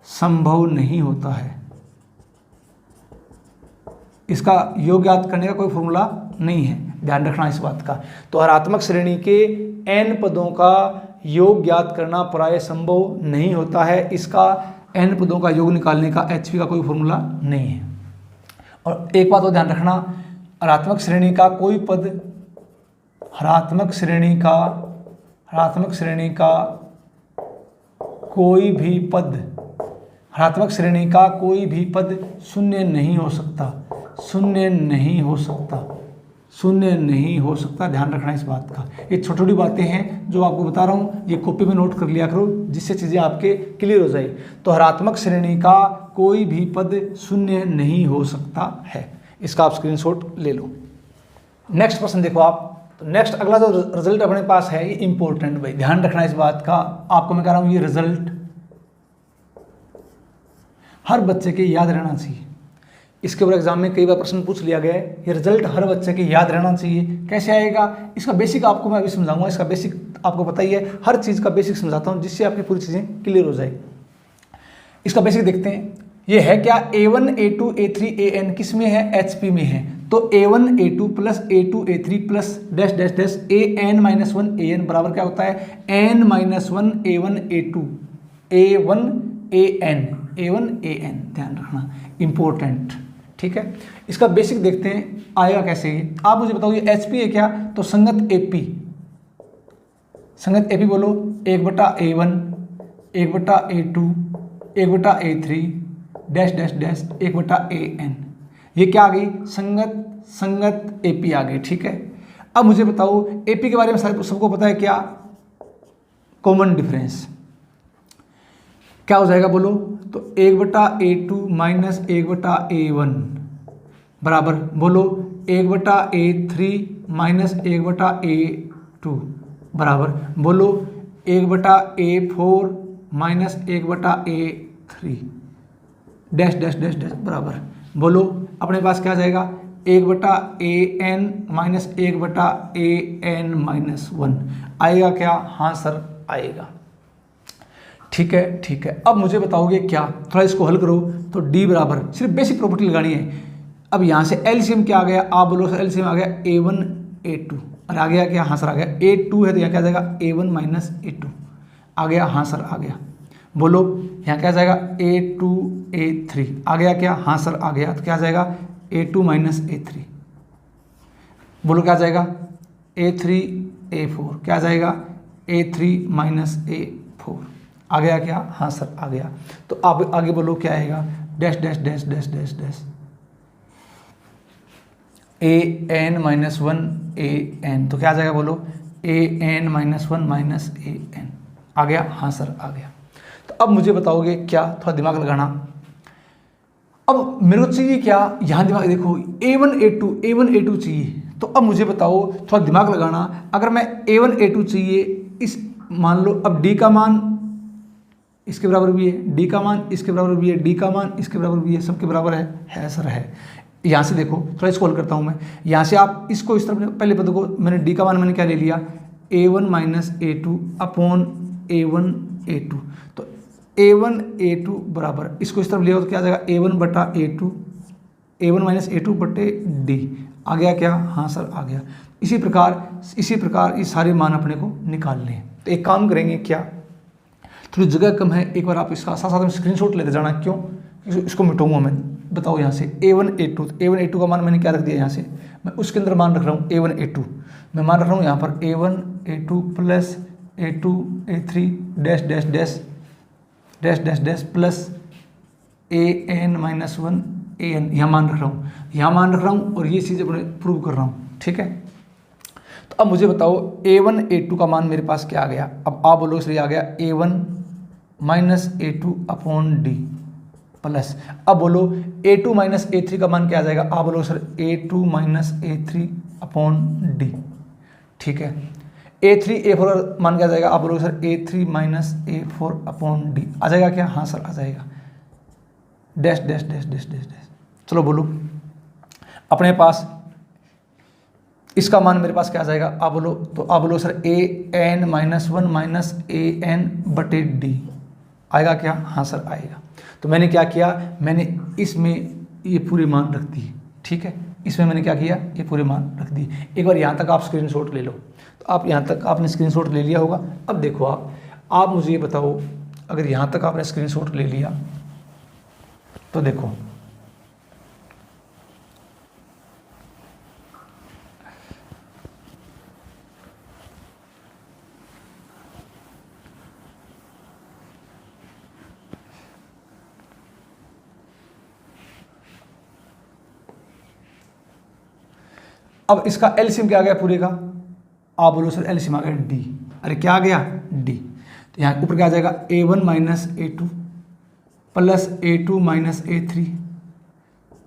संभव नहीं होता है। इसका योग ज्ञात करने का कोई फॉर्मूला नहीं है, ध्यान रखना इस बात का। तो हरात्मक श्रेणी के n पदों का योग ज्ञात करना प्राय संभव नहीं होता है, इसका n पदों का योग निकालने का HP का कोई फॉर्मूला नहीं है। और एक बात और ध्यान रखना, हरात्मक श्रेणी का कोई पद, हरात्मक श्रेणी का कोई भी पद शून्य नहीं हो सकता, ध्यान रखना इस बात का। ये छोटी छोटी बातें हैं जो आपको बता रहा हूँ, ये कॉपी में नोट कर लिया करो जिससे चीज़ें आपके क्लियर हो जाए। तो हरात्मक श्रेणी का कोई भी पद शून्य नहीं हो सकता है, इसका आप स्क्रीनशॉट ले लो। नेक्स्ट प्रश्न देखो आप, तो नेक्स्ट अगला जो रिजल्ट अपने पास है ये इंपॉर्टेंट, भाई ध्यान रखना इस बात का। आपको मैं कह रहा हूँ ये रिजल्ट हर बच्चे के याद रहना चाहिए। इसके ऊपर एग्जाम में कई बार प्रश्न पूछ लिया गया है, ये रिजल्ट हर बच्चे के याद रहना चाहिए। कैसे आएगा, इसका बेसिक आपको मैं अभी समझाऊंगा, इसका बेसिक आपको पता ही है, हर चीज़ का बेसिक समझाता हूँ जिससे आपकी पूरी चीज़ें क्लियर हो जाए। इसका बेसिक देखते हैं, ये है क्या, A1 A2 A3 AN किस में है, HP में है। तो A1 A2 plus A2 A3 plus dash dash dash AN -1 AN बराबर क्या होता है, N -1 A1 A2 A1 AN, ध्यान रखना इंपॉर्टेंट, ठीक है। इसका बेसिक देखते हैं आएगा कैसे। आप मुझे बताओ ये HP है क्या, तो संगत AP बोलो, 1/A1 1/A2 1/A3 dash dash dash 1/an। ये क्या आ गई, संगत AP आ गई। ठीक है, अब मुझे बताओ AP के बारे में सबको पता है क्या, कॉमन डिफरेंस क्या हो जाएगा बोलो, तो 1/a2 माइनस 1/a1 बराबर बोलो 1/a3 माइनस 1/a2 बराबर बोलो 1/a4 minus 1/a3 dash dash dash dash बराबर बोलो अपने पास क्या जाएगा 1/an माइनस 1/an माइनस 1 आएगा क्या, हाँ सर आएगा। ठीक है ठीक है, अब मुझे बताओगे क्या, थोड़ा इसको हल करो तो d बराबर, सिर्फ बेसिक प्रॉपर्टी लगानी है। अब यहाँ से एलसीएम क्या आ गया, आप बोलो सर एलसीएम आ गया a1 a2 और आ गया क्या, हाँ सर आ गया, a2 है तो यहाँ क्या जाएगा a1 माइनस a2 आ गया, हाँ सर आ गया। बोलो यहाँ क्या जाएगा a2 a3 आ गया क्या, हाँ सर आ गया, तो क्या जाएगा a2 माइनस a3 बोलो क्या जाएगा a3 a4 क्या जाएगा a3 माइनस a4 आ गया क्या, हाँ सर आ गया। तो आप आगे बोलो क्या आएगा, dash dash dash dash dash dash an minus 1 an तो क्या आ जाएगा बोलो an माइनस 1 माइनस an आ गया, हाँ सर आ गया। तो अब मुझे बताओगे क्या, थोड़ा दिमाग लगाना। अब मेरे को चाहिए क्या, यहाँ दिमाग देखो a1 a2 चाहिए, तो अब मुझे बताओ थोड़ा दिमाग लगाना। अगर मैं a1 a2 चाहिए, इस मान लो अब d का मान इसके बराबर भी है, d का मान इसके बराबर भी है, d का मान इसके बराबर भी है, सबके बराबर है सर है। यहाँ से देखो थोड़ा इसको हल करता हूँ मैं, यहाँ से आप इसको इस तरफ पहले पद को मैंने d का मान मैंने क्या ले लिया a1 minus a2 upon a1 a2, तो a1 a2 बराबर इसको इस तरफ लिया तो क्या आ जाएगा a1 बटा a2 a1 माइनस a2 बटे d आ गया क्या, हाँ सर आ गया। इसी प्रकार ये सारे मान अपने को निकाल लें। तो एक काम करेंगे क्या, थोड़ी जगह कम है, एक बार आप इसका साथ साथ में स्क्रीनशॉट लेते जाना, क्यों इसको मिटाऊंगा मैं। बताओ यहाँ से a1 a2 का मान मैंने क्या रख दिया, यहाँ से मैं उसके अंदर मान रख रहा हूँ a1 a2 मैं मान रख रहा हूँ यहाँ पर a1 a2 plus a2 a3 dash dash dash dash dash dash plus an minus 1 an यहाँ मान रख रहा हूँ और ये चीज़ अपने प्रूव कर रहा हूँ। ठीक है, तो अब मुझे बताओ a1 a2 का मान मेरे पास क्या आ गया, अब आप बोलो इसलिए आ गया a1 minus a2 upon d plus, अब बोलो a2 माइनस a3 का मान क्या आ जाएगा, आप बोलो sir a2 minus a3 upon d। ठीक है, a3 a4 मान क्या आ जाएगा, आप बोलो sir a3 minus a4 upon d आ जाएगा क्या, हाँ सर आ जाएगा, dash dash dash dash dash dash. चलो बोलो अपने पास इसका मान मेरे पास क्या आ जाएगा, आप बोलो, तो आप बोलो sir an minus 1 minus an बटे d आएगा क्या, हाँ सर आएगा। तो मैंने क्या किया, मैंने इसमें ये पूरे मान रख दिए। ठीक है, इसमें मैंने क्या किया, ये पूरे मान रख दिए। एक बार यहाँ तक आप स्क्रीनशॉट ले लो, तो आप यहाँ तक आपने स्क्रीनशॉट ले लिया होगा। अब देखो आप मुझे ये बताओ, अगर यहाँ तक आपने स्क्रीनशॉट ले लिया तो देखो अब इसका एलसीएम क्या आ गया पूरे का, आप बोलो सर एलसीएम आ गया डी। अरे क्या आ गया, डी। तो यहाँ ऊपर क्या आ जाएगा a1 minus a2 plus a2 minus a3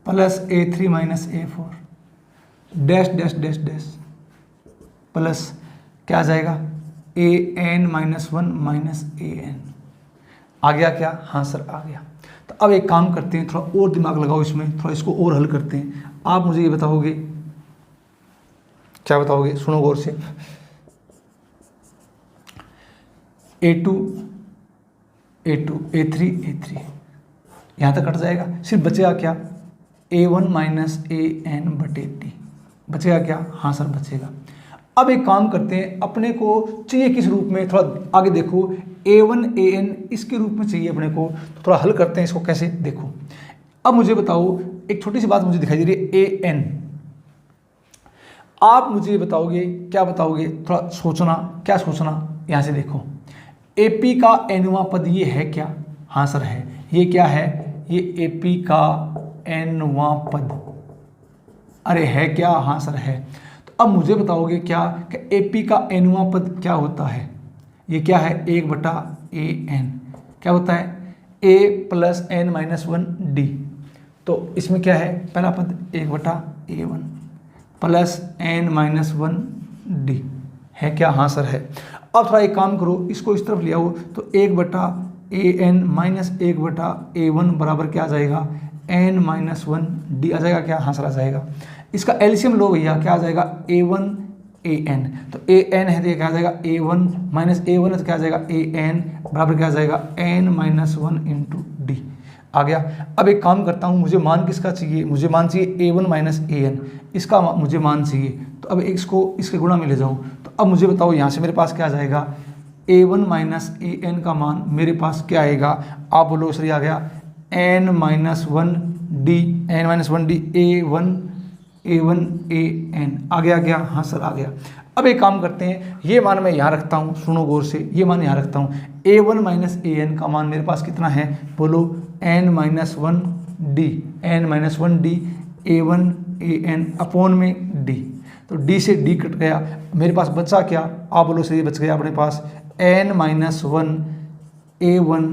plus a3 minus a4 dash dash dash dash plus क्या आ जाएगा an माइनस 1 माइनस an आ गया क्या, हाँ सर आ गया। तो अब एक काम करते हैं, थोड़ा और दिमाग लगाओ इसमें, थोड़ा इसको और हल करते हैं। आप मुझे ये बताओगे, क्या बताओगे, सुनो गौर से। a2 a3 यहाँ तक कट जाएगा, सिर्फ बचेगा क्या a1 माइनस an बटे डी बचेगा क्या, हाँ सर बचेगा। अब एक काम करते हैं, अपने को चाहिए किस रूप में, थोड़ा आगे देखो a1 an इसके रूप में चाहिए अपने को, तो थोड़ा हल करते हैं इसको कैसे। देखो अब मुझे बताओ, एक छोटी सी बात मुझे दिखाई दे रही है an, आप मुझे बताओगे, क्या बताओगे, थोड़ा सोचना, क्या सोचना। यहाँ से देखो AP का nवां पद ये है क्या, हाँ सर है। ये क्या है, ये AP का nवां पद। अरे है क्या? हाँ सर है। तो अब मुझे बताओगे क्या कि AP का nवां पद क्या होता है? ये क्या है? 1/an। क्या होता है? a + n-1d। तो इसमें क्या है? पहला पद 1/a1 + n-1d है क्या? हाँ सर है। अब थोड़ा एक काम करो, इसको इस तरफ ले आओ, तो 1/an - 1/a1 बराबर क्या आ जाएगा? n-1d आ जाएगा क्या? हाँ सर आ जाएगा। इसका एलसीएम लो भैया, क्या आ जाएगा? a1 an। तो an है तो ये क्या आ जाएगा? a1 - a1 है तो क्या आ जाएगा? an बराबर क्या आ जाएगा? n-1 × d आ गया। अब एक काम करता हूँ, मुझे मान किसका चाहिए? मुझे मान चाहिए a1 - an, इसका मुझे मान चाहिए। तो अब इसको इसके गुणा में ले जाऊँ, तो अब मुझे बताओ यहाँ से मेरे पास क्या आ जाएगा? a1 - an का मान मेरे पास क्या आएगा? आप बोलो सर, आ गया n-1d a1 an आ गया? हाँ सर आ गया। अब एक काम करते हैं, ये मान मैं यहाँ रखता हूँ, सुनो गौर से, ये मान यहाँ रखता हूँ। a1 - an का मान मेरे पास कितना है? बोलो n-1d a1 an अपॉन में d। तो d से d कट गया, मेरे पास बचा क्या? आप बोलो सर, ये बच गया अपने पास n-1 a1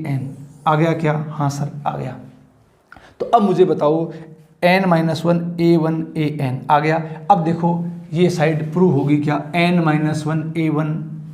an आ गया क्या? हाँ सर आ गया। तो अब मुझे बताओ n-1 a1 an आ गया। अब देखो ये साइड प्रूव होगी क्या? n-1 a1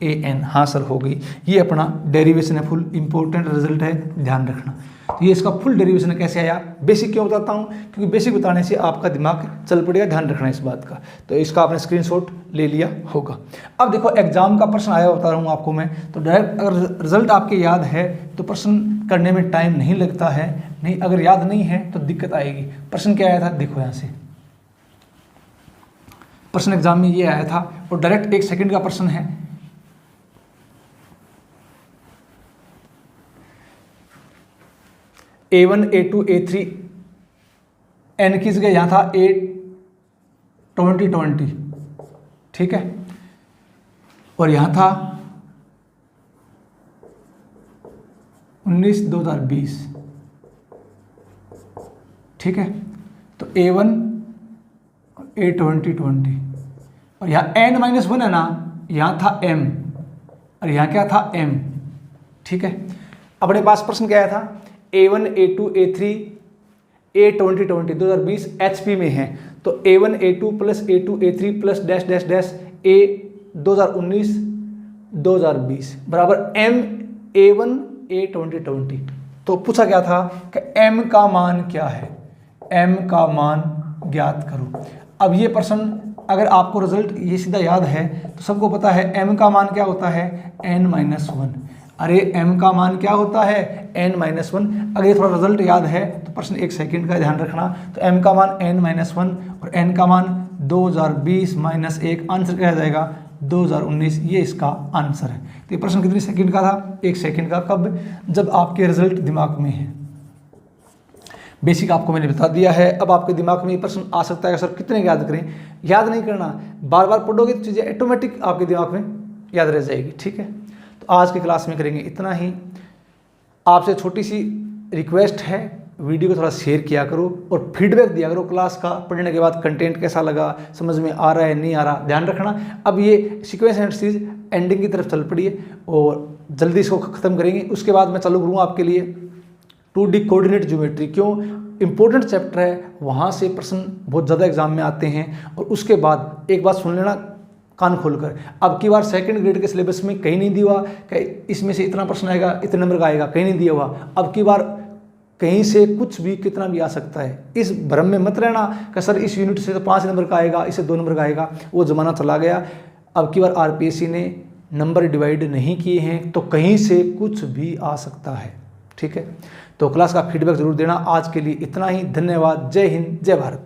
an हाँ सर हो गई। ये अपना डेरिवेशन है, फुल इंपॉर्टेंट रिजल्ट है, ध्यान रखना। तो ये इसका फुल डेरिवेशन कैसे आया? बेसिक क्यों बताता हूँ? क्योंकि बेसिक बताने से आपका दिमाग चल पड़ेगा, ध्यान रखना इस बात का। तो इसका आपने स्क्रीनशॉट ले लिया होगा। अब देखो एग्जाम का प्रश्न आया, बता रहा हूँ आपको मैं। तो डायरेक्ट अगर रिजल्ट आपके याद है तो प्रश्न करने में टाइम नहीं लगता है, नहीं अगर याद नहीं है तो दिक्कत आएगी। प्रश्न क्या आया था? देखो यहाँ से प्रश्न एग्जाम में ये आया था, और डायरेक्ट 1 सेकंड का प्रश्न है। a1 a2 a3 n किस गए? यहाँ था a20 ठीक है, और यहाँ था 19/2020 ठीक है। तो a1 a20 और यहाँ n-1 है ना, यहाँ था m और यहाँ क्या था? m ठीक है। अपने पास प्रश्न क्या आया था? a1 a2 a3 a20 2020 HP में है। तो a1 a2 + a2 a3 + dash dash dash a 2019 2020 बराबर m a1 a20 तो पूछा क्या था कि m का मान क्या है? m का मान ज्ञात करो। अब ये प्रश्न अगर आपको रिजल्ट ये सीधा याद है तो सबको पता है m का मान क्या होता है? n-1। अरे m का मान क्या होता है? n-1। अगर ये थोड़ा रिजल्ट याद है तो प्रश्न 1 सेकंड का ध्यान रखना। तो m का मान n-1 और n का मान 2020 - 1, आंसर क्या आ जाएगा? 2019। ये इसका आंसर है। तो ये प्रश्न कितने सेकंड का था? 1 सेकंड का। कब? जब आपके रिजल्ट दिमाग में है। बेसिक आपको मैंने बता दिया है। अब आपके दिमाग में ये प्रश्न आ सकता है, सर कितने याद करें? याद नहीं करना, बार बार पढ़ोगे तो चीज़ें ऑटोमेटिक आपके दिमाग में याद रह जाएगी। ठीक है, तो आज की क्लास में करेंगे इतना ही। आपसे छोटी सी रिक्वेस्ट है, वीडियो को थोड़ा शेयर किया करो और फीडबैक दिया करो क्लास का। पढ़ने के बाद कंटेंट कैसा लगा, समझ में आ रहा है नहीं आ रहा, ध्यान रखना। अब ये सीक्वेंस एंड सीरीज एंडिंग की तरफ चल पड़ी है और जल्दी इसको ख़त्म करेंगे। उसके बाद मैं चालू करूँगा आपके लिए 2D कोऑर्डिनेट ज्योमेट्री। क्यों? इंपॉर्टेंट चैप्टर है, वहाँ से प्रश्न बहुत ज़्यादा एग्जाम में आते हैं। और उसके बाद एक बात सुन लेना कान खोलकर, अब की बार सेकंड ग्रेड के सिलेबस में कहीं नहीं दिया हुआ कि इसमें से इतना प्रश्न आएगा, इतने नंबर का आएगा, कहीं नहीं दिया हुआ। अब की बार कहीं से कुछ भी कितना भी आ सकता है। इस भ्रम में मत रहना कि सर इस यूनिट से तो 5 नंबर का आएगा, इससे 2 नंबर का आएगा। वो ज़माना चला गया। अब की बार RPSC ने नंबर डिवाइड नहीं किए हैं, तो कहीं से कुछ भी आ सकता है। ठीक है, तो क्लास का फीडबैक जरूर देना। आज के लिए इतना ही, धन्यवाद। जय हिंद, जय भारत।